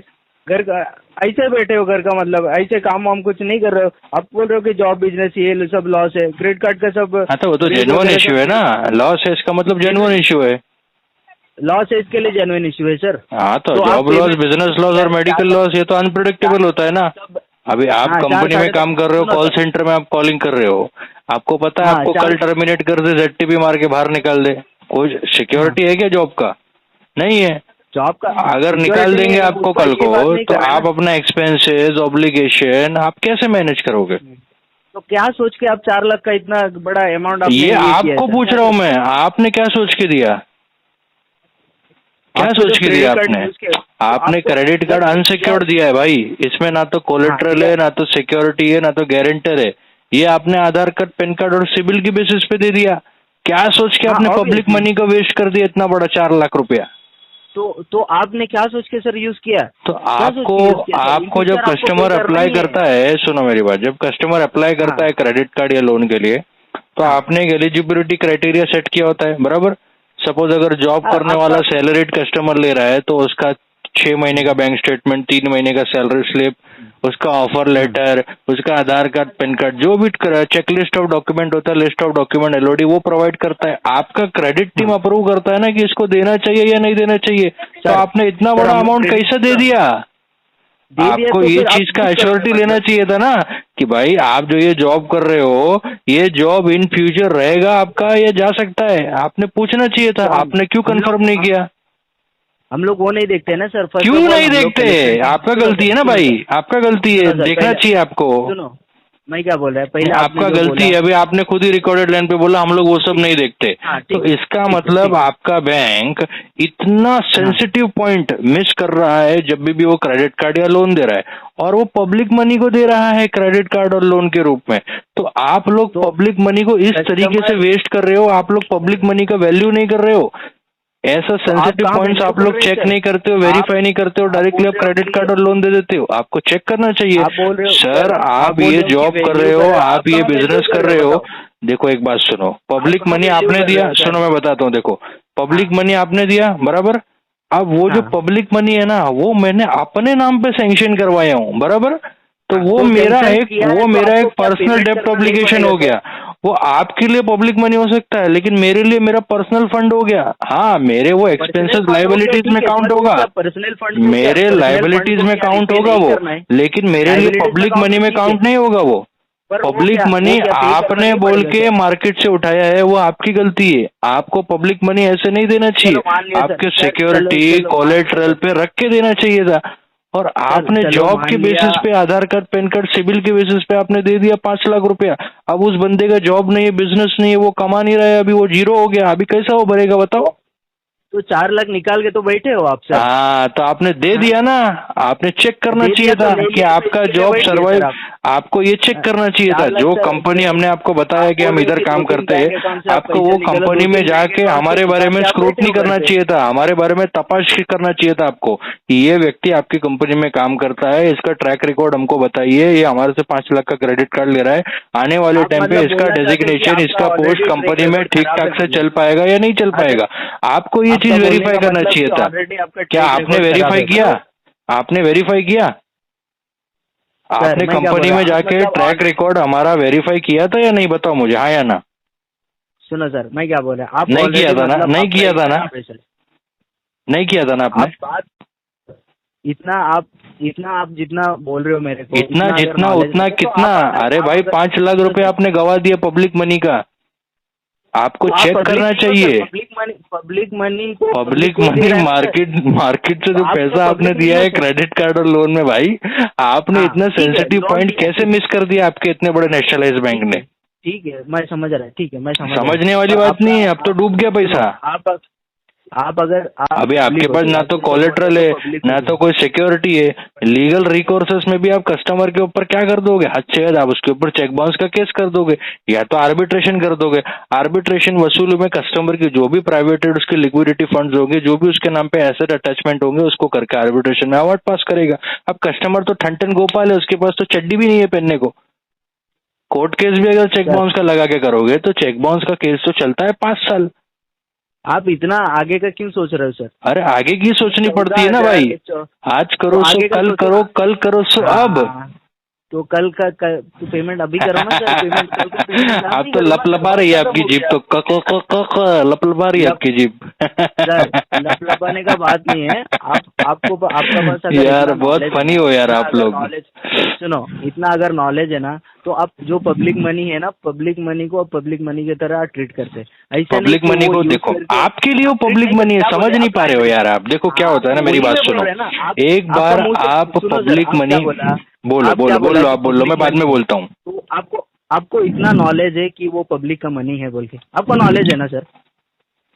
घर का ऐसे बैठे हो, घर का मतलब ऐसे काम वाम कुछ नहीं कर रहे हो। आप बोल रहे हो कि जॉब बिजनेस ये सब लॉस है, क्रेडिट कार्ड का सब। हाँ, तो वो तो जेन्युइन इश्यू है ना, लॉस है इसका मतलब जेन्युइन इश्यू है। लॉस है इसके लिए जेन्युइन इश्यू है सर। हाँ, तो जॉब लॉस, बिजनेस लॉस और मेडिकल लॉस ये तो अनप्रिडिक्टेबल होता है ना। अभी आप कंपनी में काम कर रहे हो, कॉल सेंटर में आप कॉलिंग कर रहे हो, आपको पता है आपको कल टर्मिनेट कर दे, ZTP मार के बाहर निकाल दे, कोई सिक्योरिटी है क्या जॉब का? नहीं है। जॉब का अगर निकाल देंगे आपको कल को, तो आप अपना एक्सपेंसेस, ऑब्लिगेशन आप कैसे मैनेज करोगे? तो क्या सोच के आप 4 लाख का इतना बड़ा अमाउंट आपने ये आपको पूछ रहा हूँ मैं, आपने क्या सोच के दिया? क्या सोच के दिया आपने? आपने क्रेडिट कार्ड अनसिक्योर्ड दिया है भाई, इसमें ना तो कोलेट्रल है, ना तो सिक्योरिटी है, ना तो गारंटर है। ये आपने आधार कार्ड, पैन कार्ड और सिबिल की बेसिस पे दे दिया। क्या सोच के आपने पब्लिक मनी को वेस्ट कर दिया इतना बड़ा 4 लाख रुपया? तो आपने क्या सोच के सर यूज किया? तो आपको जब कस्टमर अप्लाई करता है, सुनो मेरी बात, जब कस्टमर अप्लाई करता है क्रेडिट कार्ड या लोन के लिए, तो आपने एक एलिजिबिलिटी क्राइटेरिया सेट किया होता है, बराबर। सपोज अगर जॉब करने वाला सैलरीड कस्टमर ले रहा है तो उसका 6 महीने का बैंक स्टेटमेंट, 3 महीने का सैलरी स्लिप, उसका ऑफर लेटर, उसका आधार कार्ड, पैन कार्ड, जो भी चेकलिस्ट ऑफ डॉक्यूमेंट होता है, लिस्ट ऑफ डॉक्यूमेंट एलओडी वो प्रोवाइड करता है। आपका क्रेडिट टीम अप्रूव करता है ना कि इसको देना चाहिए या नहीं देना चाहिए। तो आपने इतना बड़ा अमाउंट कैसे दे दिया? आपको ये चीज का एश्योरिटी लेना चाहिए था ना कि भाई आप जो ये जॉब कर रहे हो, ये जॉब इन फ्यूचर रहेगा आपका या जा सकता है। आपने पूछना चाहिए था, आपने क्यों कंफर्म नहीं किया? हम लोग वो नहीं देखते ना सर। क्यों नहीं देखते? आपका गलती है ना भाई, आपका गलती है, देखना चाहिए आपको। सुनो मैं क्या बोल रहा है, पहले आपका गलती है। अभी आपने खुद ही रिकॉर्डेड लाइन पे बोला हम लोग वो सब नहीं देखते। तो इसका मतलब आपका बैंक इतना सेंसिटिव पॉइंट मिस कर रहा है जब भी वो क्रेडिट कार्ड या लोन दे रहा है, और वो पब्लिक मनी को दे रहा है क्रेडिट कार्ड और लोन के रूप में। तो आप लोग पब्लिक मनी को इस तरीके से वेस्ट कर रहे हो, आप लोग पब्लिक मनी का वैल्यू नहीं कर रहे हो। ऐसा सेंसिटिव पॉइंट्स आप लोग चेक नहीं करते हो, वेरीफाई नहीं करते हो, डायरेक्टली आप क्रेडिट कार्ड और लोन दे देते हो। आपको चेक करना चाहिए। सर आप ये जॉब कर रहे हो, आप ये बिजनेस कर रहे हो। देखो एक बात सुनो, पब्लिक मनी आपने दिया, सुनो मैं बताता हूँ। देखो पब्लिक मनी आपने दिया बराबर, अब वो जो पब्लिक मनी है ना वो मैंने अपने नाम पे सैंक्शन करवाया हूँ बराबर। तो वो मेरा एक पर्सनल डेप्ट ऑब्लिगेशन हो गया। वो आपके लिए पब्लिक मनी हो सकता है लेकिन मेरे लिए मेरा पर्सनल फंड हो गया। हाँ मेरे वो एक्सपेंसेस लाइबिलिटीज में काउंट होगा, मेरे लाइबिलिटीज में काउंट होगा वो, लेकिन मेरे लिए पब्लिक मनी में काउंट नहीं होगा वो। पब्लिक मनी आपने बोल के मार्केट से उठाया है, वो आपकी गलती है। आपको पब्लिक मनी ऐसे नहीं देना चाहिए, आपके सिक्योरिटी कोलेटरल पे रख के देना चाहिए था। और आपने जॉब के बेसिस पे आधार कार्ड, पैन कार्ड, सिविल के बेसिस पे आपने दे दिया 5 लाख रुपया। अब उस बंदे का जॉब नहीं है, बिजनेस नहीं है, वो कमा नहीं रहा है, अभी वो जीरो हो गया। अभी कैसा वो भरेगा बताओ? तो 4 लाख निकाल के तो बैठे हो आप सर। हाँ तो आपने दे दिया ना, आपने चेक करना चाहिए था कि आपका जॉब सर्वाइव। आपको ये चेक करना चाहिए था। जो कंपनी हमने आपको बताया कि हम इधर काम करते हैं, आपको वो कंपनी में जाके हमारे बारे में स्क्रूटनी करना चाहिए था, हमारे बारे में तपाश करना चाहिए था आपको कि ये व्यक्ति आपकी कंपनी में काम करता है, इसका ट्रैक रिकॉर्ड हमको बताइए, ये हमारे से 5 लाख का क्रेडिट कार्ड ले रहा है, आने वाले टाइम पे इसका डेजिग्नेशन, इसका पोस्ट कंपनी में ठीक ठाक से चल पाएगा या नहीं चल पाएगा। आपको ये चीज वेरीफाई करना चाहिए था। क्या आपने वेरीफाई किया? आपने वेरीफाई किया? आपने कंपनी में जाके ट्रैक रिकॉर्ड हमारा वेरीफाई किया था या नहीं? बताओ मुझे, हाँ या ना? सुनो सर मैं क्या बोल रहा हूँ, आप नहीं किया था ना? नहीं किया था ना? नहीं किया था ना आपने? इतना आप जितना बोल रहे हो मेरे को, इतना जितना उतना कितना? अरे भाई 5 लाख रुपए आपने गवा दिया पब्लिक मनी का, आपको चेक करना चाहिए। पब्लिक मनी मार्केट से जो पैसा आपने दिया है क्रेडिट कार्ड और लोन में, भाई आपने इतना सेंसिटिव पॉइंट कैसे मिस कर दिया आपके इतने बड़े नेशनलाइज बैंक ने? ठीक है मैं समझ रहा है, ठीक है मैं समझने वाली बात नहीं है। अब तो डूब गया पैसा। आप अगर अभी आपके पास ना तो कोलेट्रल है, ना तो कोई सिक्योरिटी है। लीगल रिकोर्सेस में भी आप कस्टमर के ऊपर क्या कर दोगे? हद आप उसके ऊपर चेक बाउंस का केस कर दोगे या तो आर्बिट्रेशन कर दोगे। आर्बिट्रेशन वसूल में कस्टमर की जो भी प्राइवेटेड उसके लिक्विडिटी फंड्स होंगे, जो भी उसके नाम पे एसेट अटैचमेंट होंगे, उसको करके आर्बिट्रेशन में अवार्ड पास करेगा। अब कस्टमर तो ठन गोपाल है, उसके पास तो चड्डी भी नहीं है पहनने को। कोर्ट केस भी अगर चेक बाउंस का लगा के करोगे तो चेक बाउंस का केस तो चलता है 5 साल। आप इतना आगे का क्यों सोच रहे हो सर? अरे आगे की सोचनी पड़ती है ना भाई। आज करो सो कल करो, कल करो सो अब। तो कल का तो पेमेंट अभी करो ना सर। पेमेंट कल का पेमेंट आप तो लपलपा रही है आपकी जीप, तो लपलपा रही है आपकी जीप। लपलपाने का बात नहीं है। आपका पास यार बहुत फनी हो यार आप लोग। सुनो इतना अगर नॉलेज है ना तो आप जो पब्लिक मनी है ना, पब्लिक मनी को पब्लिक मनी की तरह ट्रीट करते हैं। पब्लिक मनी को देखो, आपके लिए वो पब्लिक मनी है, समझ नहीं पा रहे हो यार आप। देखो क्या होता है ना, मेरी बात सुनो। एक बार आप पब्लिक मनी बोलो आप बोलो, मैं बाद में बोलता हूँ। तो आपको इतना नॉलेज है कि वो पब्लिक का मनी है बोल के, आपको नॉलेज है ना सर?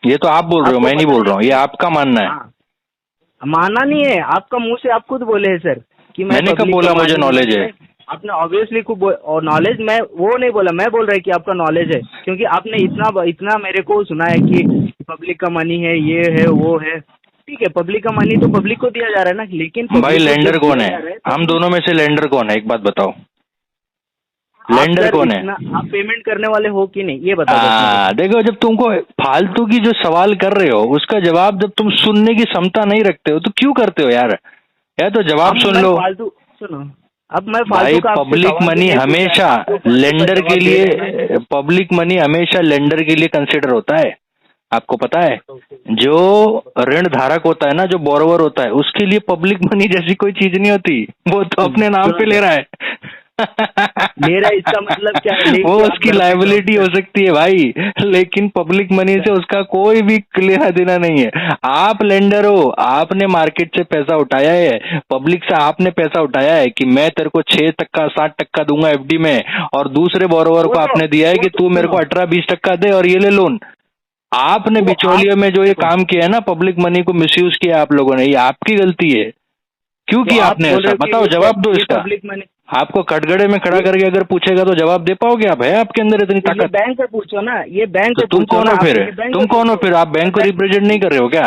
ये तो आप बोल रहे हो, मैं नहीं बोल रहा हूँ, ये आपका मानना है। मानना नहीं है, आपका मुंह से आप खुद बोले हैं सर कि मैंने कब बोला मुझे नॉलेज है? आपने ऑब्वियसली खूब, और नॉलेज मैं वो नहीं बोला, मैं बोल रहा है कि आपका नॉलेज है, क्योंकि आपने इतना मेरे को सुना है कि पब्लिक का मनी है, ये है वो है। ठीक है पब्लिक का मनी तो पब्लिक को दिया जा रहा है ना, लेकिन भाई लेंडर कौन है? हम दोनों में से लेंडर कौन है? एक बात बताओ। लेंडर कौन है? आप पेमेंट करने वाले हो कि नहीं ये बता दो। देखो, जब तुमको फालतू की जो सवाल कर रहे हो उसका जवाब जब तुम सुनने की क्षमता नहीं रखते हो तो क्यों करते हो यार? या तो जवाब सुन लो। फालतू सुनो, अब मैं भाई फालतू का पब्लिक मनी हमेशा लेंडर के लिए, पब्लिक मनी हमेशा लेंडर के लिए कंसिडर होता है, आपको पता है? जो ऋण धारक होता है ना, जो बोरोवर होता है, उसके लिए पब्लिक मनी जैसी कोई चीज नहीं होती, वो तो अपने नाम पे ले रहा है। मेरा इसका मतलब क्या है? वो उसकी लायबिलिटी हो सकती है भाई, लेकिन पब्लिक मनी से उसका कोई भी लेना देना नहीं है। आप लेंडर हो, आपने मार्केट से पैसा उठाया है, पब्लिक से आपने पैसा उठाया है कि मैं तेरे को 6% 7% दूंगा एफडी में, और दूसरे बोरोवर को आपने दिया है कि तू मेरे को 18-20% दे और ये ले लोन। आपने बिचौलियों में जो ये काम किया है ना, पब्लिक मनी को मिसयूज किया आप लोगों ने, ये आपकी गलती है। क्यों किया आपने ऐसा? बताओ, जवाब दो इसका। आपको कटघरे में खड़ा करके अगर पूछेगा तो जवाब दे पाओगे आप? है आपके अंदर इतनी ताकत? बैंक को पूछो ना, ये बैंक तो तुम कौन हो फिर? तुम कौन हो फिर? आप बैंक को रिप्रेजेंट नहीं कर रहे हो क्या?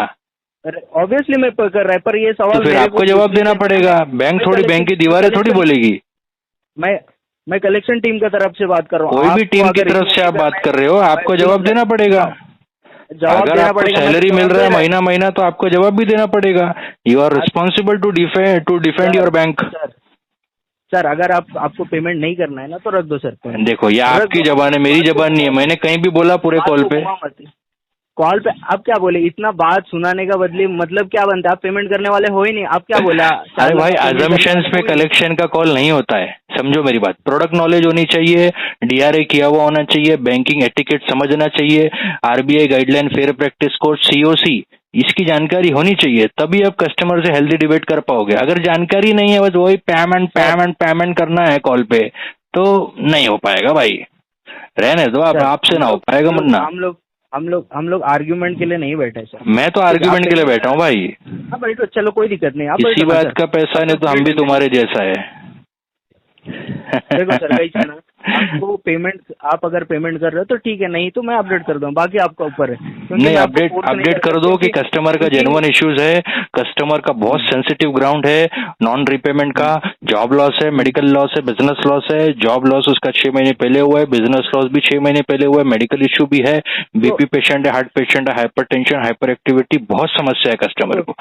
ऑब्वियसली मैं कर रहा है, पर ये सवाल तो फिर आपको जवाब देना पड़ेगा। बैंक थोड़ी, बैंक की दीवारें थोड़ी बोलेगी। मैं कलेक्शन टीम की तरफ से बात कर रहा हूँ। कोई भी टीम की तरफ से आप बात कर रहे हो, आपको जवाब देना पड़ेगा। अगर आपको सैलरी मिल रहा है महीना महीना तो आपको जवाब भी देना पड़ेगा। You are responsible to defend your bank. Sir अगर आपको पेमेंट नहीं करना है ना तो रख दो सर। देखो, ये आपकी जबान है, मेरी जबान नहीं है। मैंने कहीं भी बोला पूरे कॉल पे? आप क्या बोले? इतना बात सुनाने का बदले मतलब क्या बनता है? आप पेमेंट करने वाले हो ही नहीं, आप क्या बोला? अरे भाई, अजम्पशंस पे कलेक्शन का कॉल नहीं होता है, समझो मेरी बात। प्रोडक्ट नॉलेज होनी चाहिए, डीआरए किया हुआ होना चाहिए, बैंकिंग एटिकेट समझना चाहिए, RBI guideline, fair practice code, COC, इसकी जानकारी होनी चाहिए, तभी आप कस्टमर से हेल्दी डिबेट कर पाओगे। अगर जानकारी नहीं है, बस वही पेमेंट करना है कॉल पे, तो नहीं हो पाएगा भाई। रहने दो, आप आपसे ना हो पाएगा। मुन्ना, हम लोग आर्ग्यूमेंट के लिए नहीं बैठे सर। मैं तो आर्ग्यूमेंट के लिए बैठा हूँ भाई। हाँ भाई, तो चलो कोई दिक्कत नहीं। किसी बात का पैसा नहीं तो हम भी तुम्हारे जैसा है। देखो सर, कैसा ना, आपको पेमेंट, आप अगर पेमेंट कर रहे हो तो ठीक है, नहीं तो मैं अपडेट कर दूँ, बाकी आपका ऊपर है। नहीं, अपडेट कर दो कि कस्टमर का जेन्युइन इश्यूज है, कस्टमर का बहुत सेंसिटिव ग्राउंड है, नॉन रिपेमेंट का, जॉब लॉस है, मेडिकल लॉस है, बिजनेस लॉस है। जॉब लॉस उसका 6 महीने पहले हुआ है, बिजनेस लॉस भी 6 महीने पहले हुआ है, मेडिकल इश्यू भी है, बीपी पेशेंट है, हार्ट पेशेंट है, हाइपरटेंशन, हाइपर एक्टिविटी, बहुत समस्या है कस्टमर को।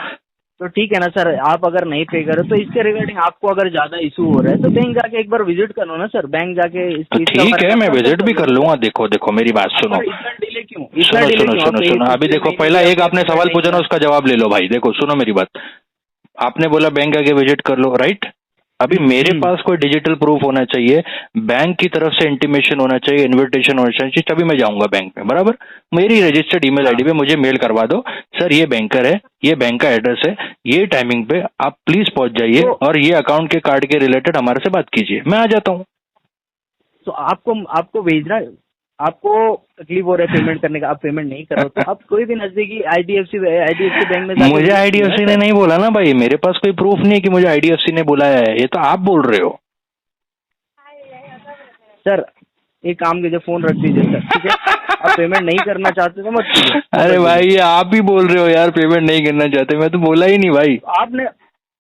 तो ठीक है ना सर, आप अगर नहीं पे करो तो इसके रिगार्डिंग आपको अगर ज्यादा इशू हो रहा है तो बैंक जाके एक बार विजिट करो ना सर, बैंक जाके। तो ठीक है, मैं विजिट भी कर लूंगा। देखो मेरी बात सुनो। इतना डिले क्यों? सुनो। अभी देखो, पहला एक आपने सवाल पूछा ना, उसका जवाब ले लो भाई। देखो, सुनो मेरी बात। आपने बोला बैंक आके विजिट कर लो, राइट? अभी मेरे पास कोई डिजिटल प्रूफ होना चाहिए, बैंक की तरफ से इंटीमेशन होना चाहिए, इन्विटेशन होना चाहिए, तभी मैं जाऊंगा बैंक में, बराबर? मेरी रजिस्टर्ड ईमेल आईडी पे मुझे मेल करवा दो, सर ये बैंकर है, ये बैंक का एड्रेस है, ये टाइमिंग पे आप प्लीज पहुंच जाइए और ये अकाउंट के कार्ड के रिलेटेड हमारे से बात कीजिए, मैं आ जाता हूँ। तो आपको भेजना, आपको तकलीफ हो रहा है पेमेंट करने का, आप पेमेंट नहीं कर रहे हो तो आप कोई भी नजदीकी आईडीएफसी बैंक में। मुझे आईडीएफसी ने नहीं बोला ना भाई, मेरे पास कोई प्रूफ नहीं कि मुझे आईडीएफसी ने बुलाया है, ये तो आप बोल रहे हो। सर एक काम कीजिए, फोन रख दीजिए सर, ठीक है? आप पेमेंट नहीं करना चाहते तो मत कीजिए। अरे भाई, ये आप ही बोल रहे हो यार, पेमेंट नहीं करना चाहते, मैं तो बोला ही नहीं भाई।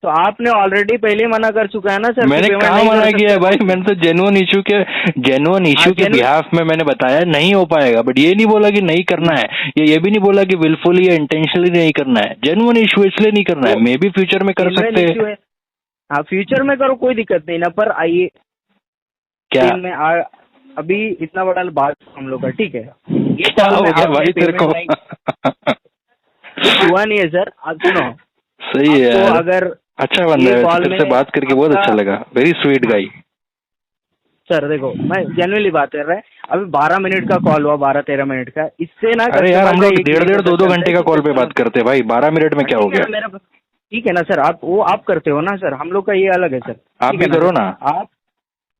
आपने ऑलरेडी पहले मना कर चुका है ना सर। मैंने कहाँ मना किया है भाई? मैंने तो जेन्युइन इशू के बिहाफ में मैंने बताया नहीं हो पाएगा, बट ये नहीं बोला कि नहीं करना है, ये भी नहीं बोला कि विलफुली या इंटेंशनली नहीं करना है। जेन्युइन इशू इसलिए नहीं करना है, मे भी फ्यूचर में कर सकते हैं। हाँ, फ्यूचर में करो, कोई दिक्कत नहीं ना, पर आइए क्या में अभी इतना बड़ा बात हम लोग का, ठीक है? ये क्या हो गया भाई तेरे को? हुआ नहीं है सर, आप सुनो। सही है यार, अगर अच्छा बंदा है, तुमसे बात करके बहुत अच्छा लगा, वेरी स्वीट गाई। सर देखो, मैं जेन्युइनली बात कर रहा है, अभी 12 मिनट का कॉल हुआ, 12-13 मिनट का, इससे ना। अरे यार, हम लोग 1.5 2 घंटे का कॉल पे बात करते हैं भाई, 12 मिनट में क्या हो गया? ठीक है ना सर, आप करते हो ना सर, हम लोग का ये अलग है सर। आप भी करो ना। आप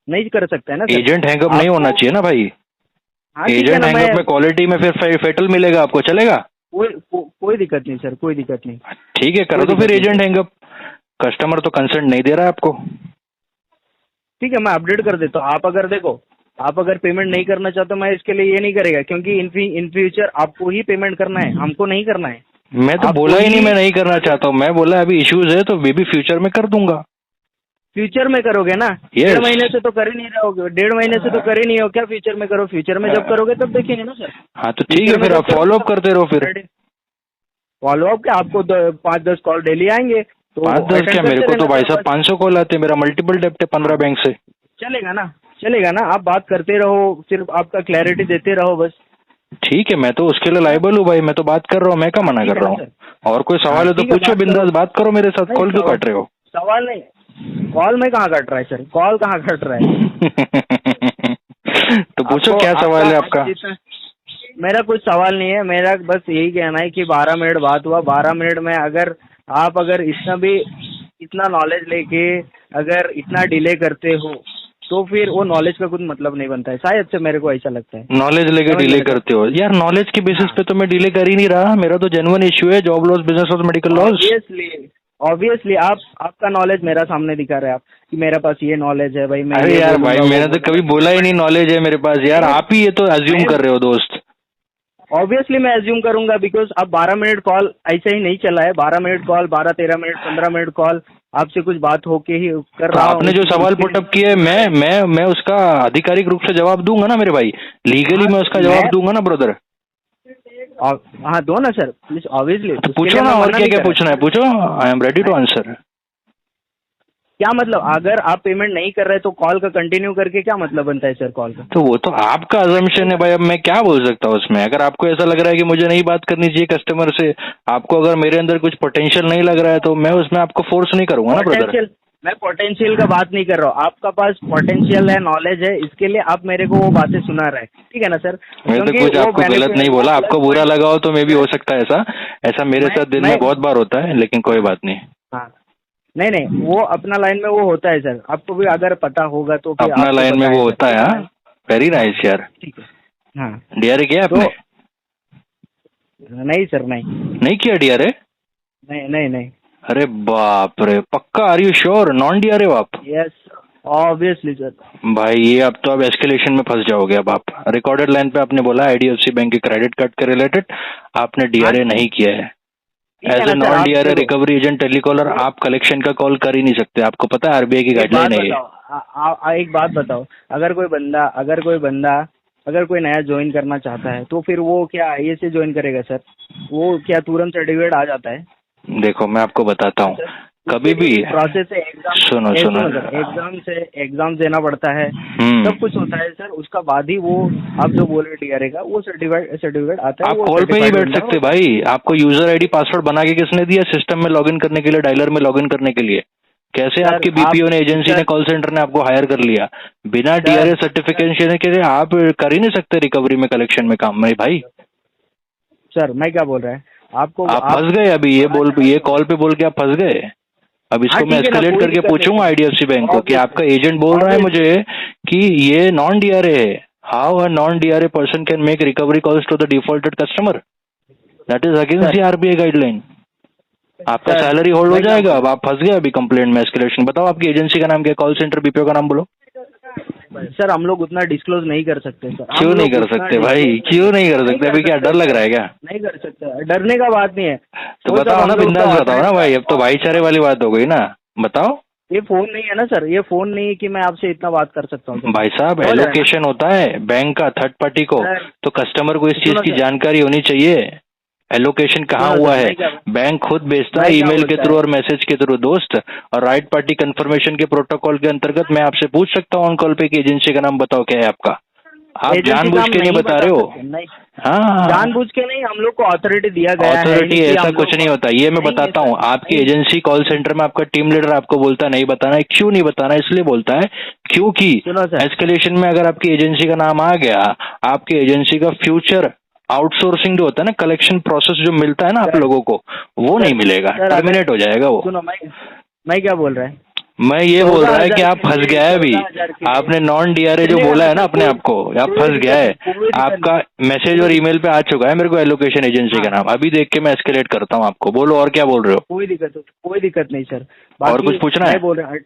नहीं कर सकते है ना सर। एजेंट हैंगअप नहीं होना चाहिए ना भाई। एजेंट हैंगअप में क्वालिटी में फिर फेटल मिलेगा आपको, चलेगा? कोई दिक्कत नहीं सर, कोई दिक्कत नहीं। ठीक है, कर दो फिर एजेंट हैंगअप। कस्टमर तो कंसर्न नहीं दे रहा है आपको। ठीक है, मैं अपडेट कर देता हूँ। आप अगर पेमेंट नहीं करना चाहते, मैं इसके लिए ये नहीं करेगा, क्योंकि इन फ्यूचर आपको ही पेमेंट करना है, हमको नहीं करना है। मैं तो बोला ही नहीं मैं नहीं करना चाहता हूँ, मैं बोला अभी इश्यूज है तो बेबी फ्यूचर में कर दूंगा। फ्यूचर में करोगे ना? Yes. 1.5 महीने से तो कर ही नहीं रहोगे, 1.5 महीने से तो कर ही नहीं हो, क्या फ्यूचर में करो? फ्यूचर में जब करोगे तब देखेंगे ना सर। हाँ तो ठीक है, फिर आप फॉलो अप करते रहो फिर। फॉलो अप क्या, आपको 5-10 कॉल डेली आएंगे तो 5-10 क्या, attend मेरे को करते तो भाई रहना साहब 500 कॉल आते हैं, मेरा मल्टीपल डेप्ट है 15 बैंक से। चलेगा ना, चलेगा ना, आप बात करते रहो, सिर्फ आपका क्लैरिटी देते रहो बस। ठीक है, मैं तो उसके लिए लाइबल हूँ भाई, मैं तो बात कर रहा हूँ, मैं क्या मना कर रहा हूँ। और कोई सवाल है तो ठीक है, पूछो, बात बिंदास करो। बात करो मेरे साथ। कॉल क्यों काट रहे हो? सवाल नहीं, कॉल में कहाँ कट रहा है सर, कॉल कहाँ कट रहा है? तो पूछो क्या सवाल है आपका? मेरा कुछ सवाल नहीं है, मेरा बस यही कहना है कि 12 मिनट बात हुआ, 12 मिनट में अगर आप इतना नॉलेज लेके अगर इतना डिले करते हो तो फिर वो नॉलेज का कुछ मतलब नहीं बनता है, शायद से मेरे को ऐसा लगता है। नॉलेज लेके डिले करते हो यार? नॉलेज के बेसिस पे तो मैं डिले कर ही नहीं रहा, मेरा तो जेन्युइन इश्यू है, job loss, business loss, medical loss. Obviously आपका नॉलेज मेरा सामने दिखा रहे हैं आप कि मेरे पास ये नॉलेज है भाई। मैं अरे यार भाई, मैंने तो कभी बोला ही नहीं नॉलेज है मेरे पास यार, आप ही ये तो अज्यूम कर रहे हो दोस्त। ऑब्वियसली मैं अज्यूम करूंगा, बिकॉज अब 12 मिनट कॉल ऐसे ही नहीं चला है। 12 minute call, 12-13 minute, 15 minute call आपसे कुछ बात होके ही कर तो रहा हूँ। आपने जो सवाल पुटअप किया है, मैं उसका आधिकारिक रूप से जवाब दूंगा ना मेरे भाई, लीगली मैं उसका जवाब दूंगा ना ब्रदर। हाँ दो ना सर प्लीज, ऑब्वियसली। तो पूछो ना, और क्या क्या पूछना है पूछो, I am ready to answer. क्या मतलब, अगर आप पेमेंट नहीं कर रहे तो कॉल का कंटिन्यू करके क्या मतलब बनता है सर कॉल का? तो वो तो आपका अजम्पशन है भाई, अब मैं क्या बोल सकता हूँ उसमें। अगर आपको ऐसा लग रहा है कि मुझे नहीं बात करनी चाहिए कस्टमर से, आपको अगर मेरे अंदर कुछ पोटेंशियल नहीं लग रहा है, तो मैं उसमें आपको फोर्स नहीं करूंगा ना ब्रदर। मैं पोटेंशियल का बात नहीं कर रहा हूँ, आपका पास पोटेंशियल है, नॉलेज है, इसके लिए आप मेरे को वो बातें सुना रहे हैं, ठीक है ना सर? मैं तो कुछ आपको गलत नहीं बोला, आपको बुरा लगा हो तो मे भी हो सकता है ऐसा मेरे साथ दिन में बहुत बार होता है, लेकिन कोई बात नहीं। हाँ नहीं, वो अपना लाइन में वो होता है सर, आपको भी अगर पता होगा तो फिर अपना लाइन में वो होता है। हाँ, वेरी नाइस यार। ठीक है। हाँ, डीआरए किया आपने? नहीं सर, नहीं किया डीआरए? नहीं। अरे बाप रे, पक्का? Are you sure? Non DRA हो आप? Yes obviously sir. भाई ये अब तो आप एस्केलेशन में फंस जाओगे। अब आप रिकॉर्डेड लाइन पे आपने बोला आईडीएफसी बैंक के क्रेडिट कार्ड के रिलेटेड आपने डीआरए नहीं किया है। As a non DRA recovery agent telecaller आप कलेक्शन का कॉल कर ही नहीं सकते, आपको पता है आरबीआई की गाइडलाइन है ये। एक बात बताओ, अगर कोई नया ज्वाइन करना चाहता है तो फिर वो क्या आईए से ज्वाइन करेगा सर? वो क्या तुरंत सर्टिफिकेट आ जाता है? देखो मैं आपको बताता हूँ, कभी भी प्रोसेस है, सुनो एग्जाम देना पड़ता है, सब कुछ होता है सर, उसका बाद ही वो आप जो बोल रहे डीआरए का वो सर्टिफिकेट आता है। आप कॉल पे ही बैठ सकते भाई, आपको यूजर आईडी पासवर्ड बना के किसने दिया? सिस्टम में लॉगिन करने के लिए, डायलर में लॉगिन करने के लिए। कैसे आपके बीपीओ ने, एजेंसी ने, कॉल सेंटर ने आपको हायर कर लिया? बिना डीआरए सर्टिफिकेशन के आप कर ही नहीं सकते रिकवरी में, कलेक्शन में काम में भाई। सर मैं क्या बोल रहा है आपको, आप फंस गए अभी, ये कॉल पे बोल के आप फंस गए। अब इसको मैं एस्केलेट करके पूछूंगा आईडीएफसी बैंक को कि आपका एजेंट बोल रहा है मुझे कि ये नॉन डीआरए है। How a non DRA person can make recovery calls to the defaulted customer? That is against the RBI guideline. आपका सैलरी होल्ड हो जाएगा। अब आप फंस गए अभी कंप्लेंट में, एस्केलेशन। बताओ आपकी एजेंसी का नाम क्या, कॉल सेंटर, बीपीओ का नाम बोलो। सर हम लोग उतना डिस्क्लोज नहीं कर सकते सर। क्यों नहीं कर सकते भाई, क्यों नहीं कर सकते? अभी क्या डर लग रहा है क्या? नहीं कर सकते, डरने का बात नहीं है। तो बताओ ना, बिंदास बताओ ना भाई, अब तो भाईचारे वाली बात हो गई ना, बताओ। ये फोन नहीं है ना सर, ये फोन नहीं है कि मैं आपसे इतना बात कर सकता हूँ। भाई साहब एलोकेशन होता है बैंक का थर्ड पार्टी को, तो कस्टमर को इस चीज की जानकारी होनी चाहिए। एलोकेशन कहाँ हुआ है, बैंक खुद भेजता है ईमेल के थ्रू और मैसेज के थ्रू दोस्त। और राइट पार्टी कंफर्मेशन के प्रोटोकॉल के अंतर्गत मैं आपसे पूछ सकता हूँ ऑन कॉल पे कि एजेंसी का नाम बताओ क्या है आपका। आप जानबूझ के नहीं बता रहे हो। हाँ, जानबूझ के नहीं, हम लोग को अथॉरिटी दिया गया है। अथॉरिटी ऐसा कुछ नहीं होता, ये मैं बताता हूँ। आपकी एजेंसी कॉल सेंटर में आपका टीम लीडर आपको बोलता है नहीं बताना है। क्यों नहीं बताना है? इसलिए बोलता है क्योंकि एस्केलेशन में अगर आपकी एजेंसी का नाम आ गया, आपकी एजेंसी का फ्यूचर आउटसोर्सिंग जो होता है ना, कलेक्शन प्रोसेस जो मिलता है ना आप लोगों को, वो नहीं मिलेगा, टर्मिनेट हो जाएगा वो। सुनो, मैं क्या बोल रहा है, मैं ये बोल रहा है कि आप फंस गया है अभी। आपने नॉन डीआरए जो बोला है ना अपने आप को, आप फंस गया है। आपका मैसेज और ईमेल पे आ चुका है मेरे को एलोकेशन एजेंसी का नाम। अभी देख के मैं एस्केलेट करता हूँ आपको। बोलो और क्या बोल रहे हो? कोई दिक्कत नहीं सर। और कुछ पूछना है? बोल रहे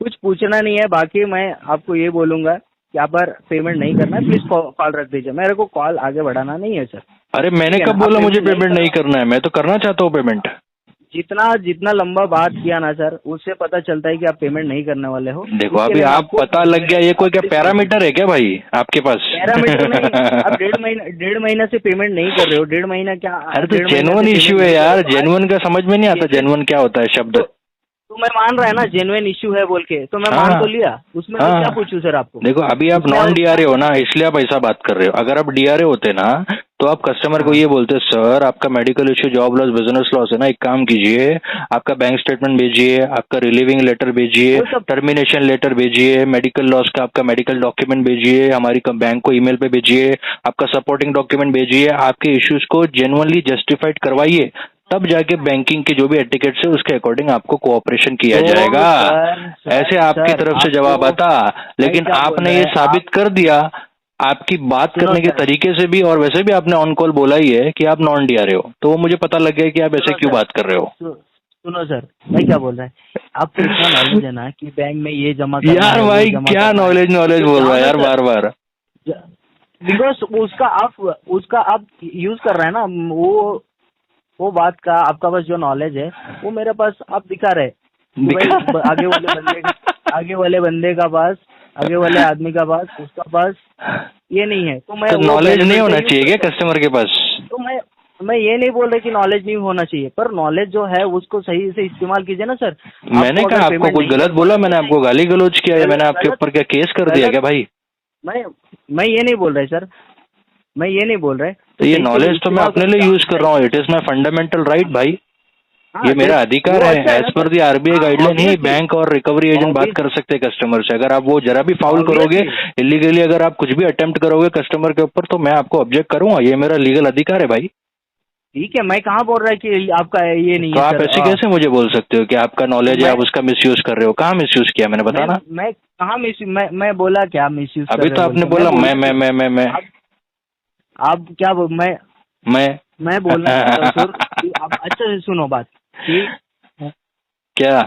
कुछ पूछना नहीं है। बाकी मैं आपको ये बोलूंगा कि आप पर पेमेंट नहीं करना है, प्लीज कॉल रख दीजिए। मेरे को कॉल आगे बढ़ाना नहीं है सर। अरे मैंने कब बोला मुझे पेमेंट नहीं करना है? मैं तो करना चाहता हूँ पेमेंट। जितना जितना लंबा बात किया ना सर, उससे पता चलता है कि आप पेमेंट नहीं करने वाले हो। देखो इसके अभी लिए मैं आप आपको पता लग गया, ये कोई क्या पैरामीटर है क्या भाई आपके पास? पैरामीटर नहीं, आप 1.5 महीना से पेमेंट नहीं कर रहे हो, 1.5 महीना क्या, अरे तो 1.5 महीना जेन्युइन से इश्यू पेमेंट है नहीं कर यार, रहे हो। जेन्युइन का समझ में नहीं आता, जैसे- जेन्युइन क्या होता है शब्द? तो मैं मान रहा है ना जेन्युइन इश्यू है बोल के, तो मैं मान हाँ तो लिया, उसमें मैं हाँ। क्या पूछूं सर आपको? देखो अभी आप उसमें नॉन और डीआरए क्या हो ना, पूछूं? इसलिए आप ऐसा बात कर रहे हो। अगर आप डीआरए होते ना तो आप कस्टमर को हाँ ये बोलते, सर आपका medical issue, job loss, business loss है ना, एक काम कीजिए, आपका बैंक स्टेटमेंट भेजिए, आपका रिलीविंग लेटर भेजिए, वो सब टर्मिनेशन लेटर भेजिए, मेडिकल लॉस का आपका मेडिकल डॉक्यूमेंट भेजिए, हमारी बैंक को ईमेल पे भेजिए, आपका सपोर्टिंग डॉक्यूमेंट भेजिए, आपके इश्यूज को जेन्युइनली जस्टिफाइड करवाइए, तब जाके बैंकिंग के जो भी एटिकेट्स है उसके अकॉर्डिंग आपको कोऑपरेशन किया तो जाएगा। ऐसे आपकी सर तरफ से जवाब आपको आता, मैं लेकिन क्या बोल आपने रहा ये है आप, साबित कर दिया आपकी बात सुनो करने के सर, तरीके से भी, और वैसे भी आपने ऑन कॉल बोला ही है कि आप नॉन डीआरए हो, तो वो मुझे पता लग गया कि आप ऐसे सुनो क्यों सर, बात कर रहे हो। सुनो सर, मैं क्या बोल रहा है, आपको इतना नॉलेज है ना कि बैंक में ये जमा करना यार है, वो भाई जमा क्या करना है, नॉलेज नॉलेज तो बोल जाओ रहा है ना यार सर। Bar bar. बिकॉज उसका आप यूज कर रहे हैं ना, वो बात का आपका पास जो नॉलेज है वो मेरे पास आप दिखा रहे कि भाई आगे वाले बंदे का पास, आगे वाले आदमी का पास, उसका पास ये नहीं है, तो मैं तो वो नॉलेज नहीं benefit होना का use चाहिए क्या करता हूँ। कस्टमर के पास? तो मैं ये नहीं बोल रहा कि नॉलेज नहीं होना चाहिए, पर नॉलेज जो है उसको सही से इस्तेमाल कीजिए ना सर। मैंने आपको कहा अगर आपको पेमेंट कुछ नहीं गलत कर बोला? पाए तो मैंने आपको गाली गलौज किया या मैंने आपके ऊपर क्या केस कर दिया क्या भाई? मैं ये नहीं बोल रहा सर, मैं ये नहीं बोल रहा। तो ये सही से नॉलेज तो मैं इस्तेमाल अपने करके लिए यूज आप कर रहा हूँ, it is my fundamental right भाई, हाँ, ये मेरा अधिकार वो है। अच्छा है ना as per sir. The RBI guideline ही ऑब्वियसली, बैंक और रिकवरी एजेंट बात कर सकते हैं कस्टमर से। अगर आप वो जरा भी फाउल करोगे, ऑब्वियसली इलीगली अगर आप कुछ भी अटेम्प्ट करोगे कस्टमर के ऊपर, तो मैं आपको ऑब्जेक्ट करूंगा, ये मेरा लीगल अधिकार है भाई। ठीक है, मैं कहाँ बोल रहा कि आपका ये नहीं तो है आप सर। ऐसे कैसे मुझे बोल सकते हो कि आपका तो नॉलेज है, मैं आप उसका मिसयूज कर रहे हो? कहाँ मिसयूज किया मैंने, बताना। मैं कहाँ मैं बोला क्या मिसयूज कर अभी रहे तो हो बोल आपने के? बोला बोल मैं आप क्या मैं मैं बोलना चाहता हूँ सर कि आप अच्छे से सुनो बात कि क्या?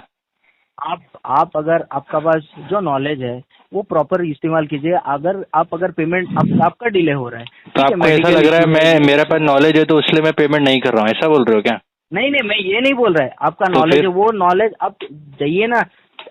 आप अगर आपका पास जो नॉलेज है वो प्रॉपर इस्तेमाल कीजिए। अगर पेमेंट आपका डिले हो रहा है, तो ठीक है, आपको ऐसा मेडिकल लग रहा है इशू है, मेरे पास नॉलेज है तो इसलिए मैं पेमेंट नहीं कर रहा हूँ, ऐसा बोल रहे हो क्या? नहीं मैं ये नहीं बोल रहा है। आपका तो नॉलेज फिर? है, वो नॉलेज आप चाहिए ना,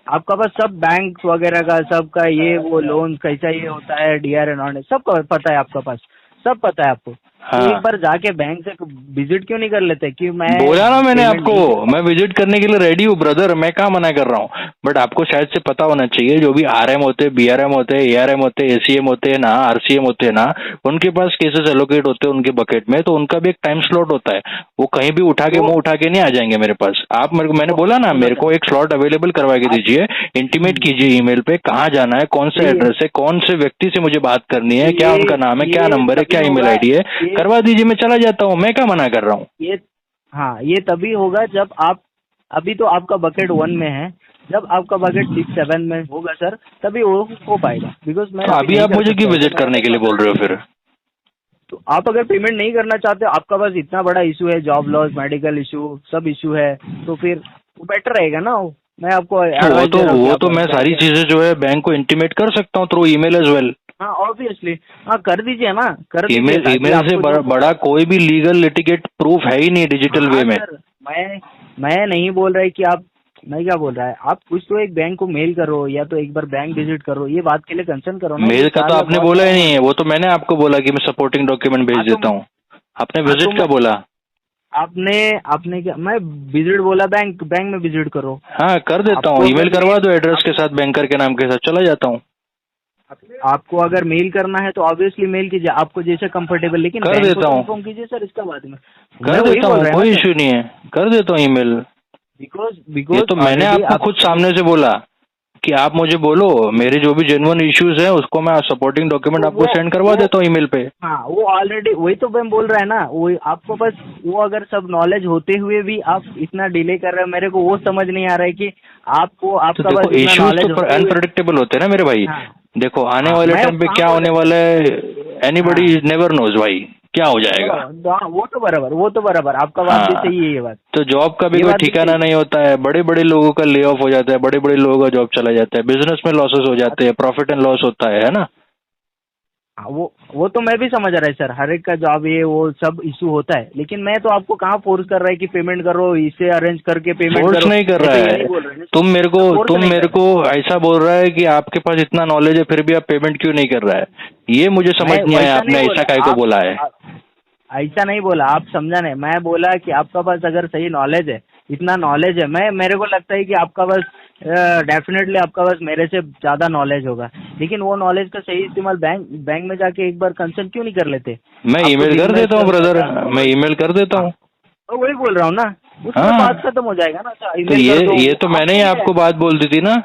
आपका पास सब बैंक वगैरह का सबका ये वो लोन कैसा ये होता है, डीआरए नॉन सब पता है आपका पास, सब पता है आपको। हाँ। तो एक बार जाके बैंक से विजिट क्यों नहीं कर लेते कि मैं बोला ना मैंने पेमेंट आपको, नहीं कर मैं विजिट करने के लिए रेडी हूँ ब्रदर, मैं कहाँ मना कर रहा हूँ। बट आपको शायद से पता होना चाहिए, जो भी आरएम होते हैं, बीआरएम होते हैं, एआरएम होते हैं, एसीएम होते हैं ना, आरसीएम होते हैं ना, उनके पास केसेस एलोकेट होते हैं उनके बकेट में, तो उनका भी एक टाइम स्लॉट होता है। वो कहीं भी उठा के मुंह उठा के नहीं आ जाएंगे मेरे पास। आप मेरे को, मैंने बोला ना, मेरे को एक स्लॉट अवेलेबल करवा के दीजिए, इंटीमेट कीजिए ईमेल पे कहाँ जाना है, कौन सा एड्रेस है, कौन से व्यक्ति से मुझे बात करनी है, क्या उनका नाम है, क्या नंबर है, क्या ईमेल आईडी है, करवा दीजिए, मैं चला जाता हूँ, मैं क्या मना कर रहा हूँ। ये तभी होगा जब आप, अभी तो आपका बकेट 1 में है, जब आपका बकेट 6-7 में होगा सर, तभी वो हो पाएगा। बिकॉज मैं तो अभी आप मुझे क्यों विजिट करने के लिए बोल रहे हो फिर? तो आप अगर पेमेंट नहीं करना चाहते, आपका पास इतना बड़ा इशू है, जॉब लॉस, मेडिकल इशू, सब इशू है, तो फिर वो बेटर रहेगा ना। मैं आपको वो तो मैं सारी चीजें जो है बैंक को इंटीमेट कर सकता हूँ थ्रू ईमेल एज वेल। हाँ ऑब्वियसली, हाँ कर दीजिए ना, कर दीजिए। ईमेल से बड़ा कोई भी लीगल लिटिगेट प्रूफ है ही नहीं डिजिटल वे में। सर मैं नहीं बोल रहा कि आप, मैं क्या बोल रहा है, आप कुछ तो एक बैंक को मेल करो या तो एक बार बैंक विजिट करो, ये बात के लिए कंसर्न करो ना। मेल का तो आपने बोला ही नहीं है, वो तो मैंने आपको बोला कि मैं सपोर्टिंग डॉक्यूमेंट भेज देता हूँ। आपने विजिट का बोला? आपने क्या, मैं विजिट बोला, बैंक में विजिट करो। हाँ कर देता हूँ, ईमेल करवा दो एड्रेस के साथ, बैंकर के नाम के साथ, चला जाता हूँ। आपको अगर मेल करना है तो ऑब्वियसली मेल कीजिए, आपको जैसे कंफर्टेबल, लेकिन कर देता हूँ, इन्फॉर्म कीजिए सर इसका बाद में। कर देता हूँ, कोई इशू नहीं है, कर देता हूँ ईमेल। बिकॉज ये तो मैंने आपको खुद सामने से बोला कि आप मुझे बोलो, मेरे जो भी जेन्युइन इश्यूज हैं उसको मैं सपोर्टिंग डॉक्यूमेंट आपको सेंड करवा देता हूँ ईमेल पे। हाँ वो ऑलरेडी, वही तो मैं बोल रहा है ना, वो आपको बस वो अगर सब नॉलेज होते हुए भी आप इतना डिले कर रहे हैं, मेरे को वो समझ नहीं आ रहा है कि आपको आपका बस इतना नॉलेज तो अनप्रेडिक्टेबल होते हैं ना मेरे भाई। देखो आने वाले टाइम पे क्या होने वाला है, एनीबडी नेवर नोज भाई, क्या हो जाएगा। वो तो बराबर आपका बात भी सही है ये बात। तो जॉब का भी कोई ठिकाना नहीं होता है, बड़े बड़े लोगों का ले ऑफ हो जाता है, बड़े बड़े लोगों का जॉब चला जाता है, बिजनेस में लॉसेस हो जाते हैं, प्रॉफिट एंड लॉस होता है ना। हाँ, वो तो मैं भी समझ रहा है सर, हर एक का जॉब ये वो सब इशू होता है, लेकिन मैं तो आपको कहाँ फोर्स कर रहा है कि पेमेंट करो, इसे अरेंज करके पेमेंट फोर्स करो। नहीं कर मैं रहा तो ये है। नहीं बोल रहा हूँ। तुम नहीं मेरे कर को ऐसा बोल रहा है कि आपके पास इतना नॉलेज है फिर भी आप पेमेंट क्यों नहीं कर रहा है, ये मुझे समझ मैं नहीं आया वैसा आपने नहीं ऐसा बोला काहे को बोला है। ऐसा नहीं बोला, आप समझा नहीं। मैं बोला कि आपका पास अगर सही नॉलेज है, इतना नॉलेज है, मेरे को लगता है कि आपका पास डेफिनेटली आपका पास मेरे से ज़्यादा नॉलेज होगा, लेकिन वो नॉलेज का सही इस्तेमाल बैंक में जाके एक बार कंसल्ट क्यों नहीं कर लेते? मैं आपको ईमेल दिन कर में देता हूँ ब्रदर, मैं ईमेल कर देता हूँ। तो वही बोल रहा हूँ ना, उसमें हाँ बात खत्म हो जाएगा ना। तो ईमेल कर दो, ये तो मैंने ही आपको बात बोल दी थी ना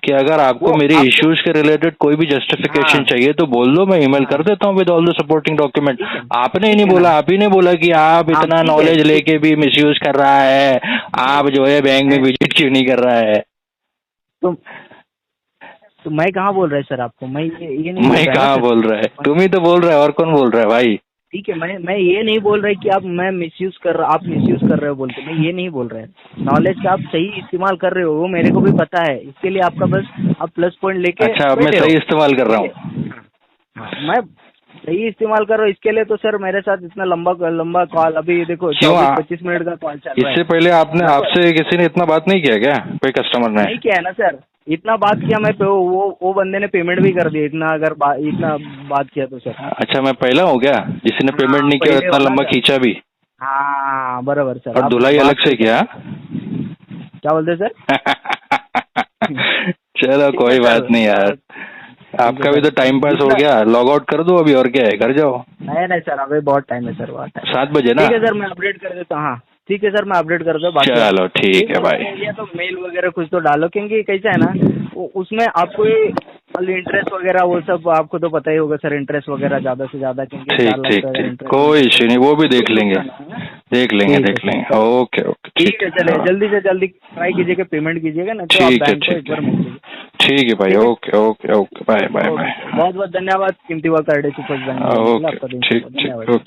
कि अगर आपको वो मेरे आपको इश्यूज के रिलेटेड कोई भी जस्टिफिकेशन हाँ चाहिए तो बोल दो, मैं ईमेल कर हाँ देता हूँ with all the supporting document. ठीक है, आपने ही ठीक नहीं है बोला, ना। आप ही ने बोला कि आप हाँ इतना ठीक है, नॉलेज लेके भी मिसयूज कर रहा है, आप जो है बैंक में मैं विजिट क्यों नहीं कर रहा है। तो तो मैं कहाँ बोल रहा है सर आपको, मैं ये नहीं बोल मैं रहा है ना कहाँ सर। बोल रहा है, तुम ही तो बोल रहा है, और कौन बोल रहा है भाई। ठीक है, मैं ये नहीं बोल रहा कि आप मैं मिसयूज कर रहा, आप मिसयूज कर रहे हो बोल के, मैं ये नहीं बोल रहा है। नॉलेज का आप सही इस्तेमाल कर रहे हो, वो मेरे को भी पता है, इसके लिए आपका बस आप प्लस पॉइंट लेके अच्छा अब मैं बैठे सही रहो। इस्तेमाल कर रहा ठीक हूँ। है, हाँ, मैं सही इस्तेमाल कर रहा हूँ, इसके लिए तो सर मेरे साथ इतना लंबा कॉल, अभी देखो क्यों 24-25 मिनट का कॉल चल रहा है। इससे पहले आपने मैं तो आपसे किसी ने इतना बात नहीं किया क्या, कोई कस्टमर ने। नहीं किया है ना सर, इतना बात किया मैं, वो बंदे ने पेमेंट भी कर दिया, इतना अगर इतना बात किया तो सर। अच्छा मैं पहला हूँ क्या जिसने पेमेंट हाँ नहीं किया और पहले इतना वाला लंबा सर। खींचा भी, हाँ बराबर सर, और आप धुलाई बात अलग से सही किया। क्या बोलते हैं सर? चलो ठीक है कोई सर, बात नहीं यार, आपका भी तो टाइम पास हो गया, लॉग आउट कर दो अभी, और क्या है, घर जाओ। नहीं सर, अभी बहुत टाइम है सर, बहुत टाइम। 7 बजे ना। ठीक है सर, मैं अपडेट कर देता हूँ। हाँ ठीक है सर, मैं अपडेट कर दूँ बाकी। चलो ठीक है सर, भाई। या तो मेल वगैरह कुछ तो डालो, क्योंकि कैसा है ना, उसमें आपको इंटरेस्ट वगैरह वो सब आपको तो पता ही होगा सर, इंटरेस्ट वगैरह ज़्यादा से ज़्यादा, क्योंकि 4 ठीक लाख ठीक का अगर ठीक, इंटरेस्ट कोई होगा इश्यू नहीं, वो भी देख तो लेंगे, ठीक है देख लेंगे। सर, ओके ओके ठीक है, चलिए जल्दी से जल्दी ट्राई कीजिएगा, पेमेंट कीजिएगा ना, तो आप ठीक है बैंक को एक बार मिल लीजिए। ठीक है भाई, ठीक है? Okay okay okay, bye bye okay bye. Sir, बहुत बहुत धन्यवाद कीमती वक्त RD सुपर बैंक में देने के लिए। ओके आपका दिन ठीक शुभ हो। ठीक धन्यवाद। ओके।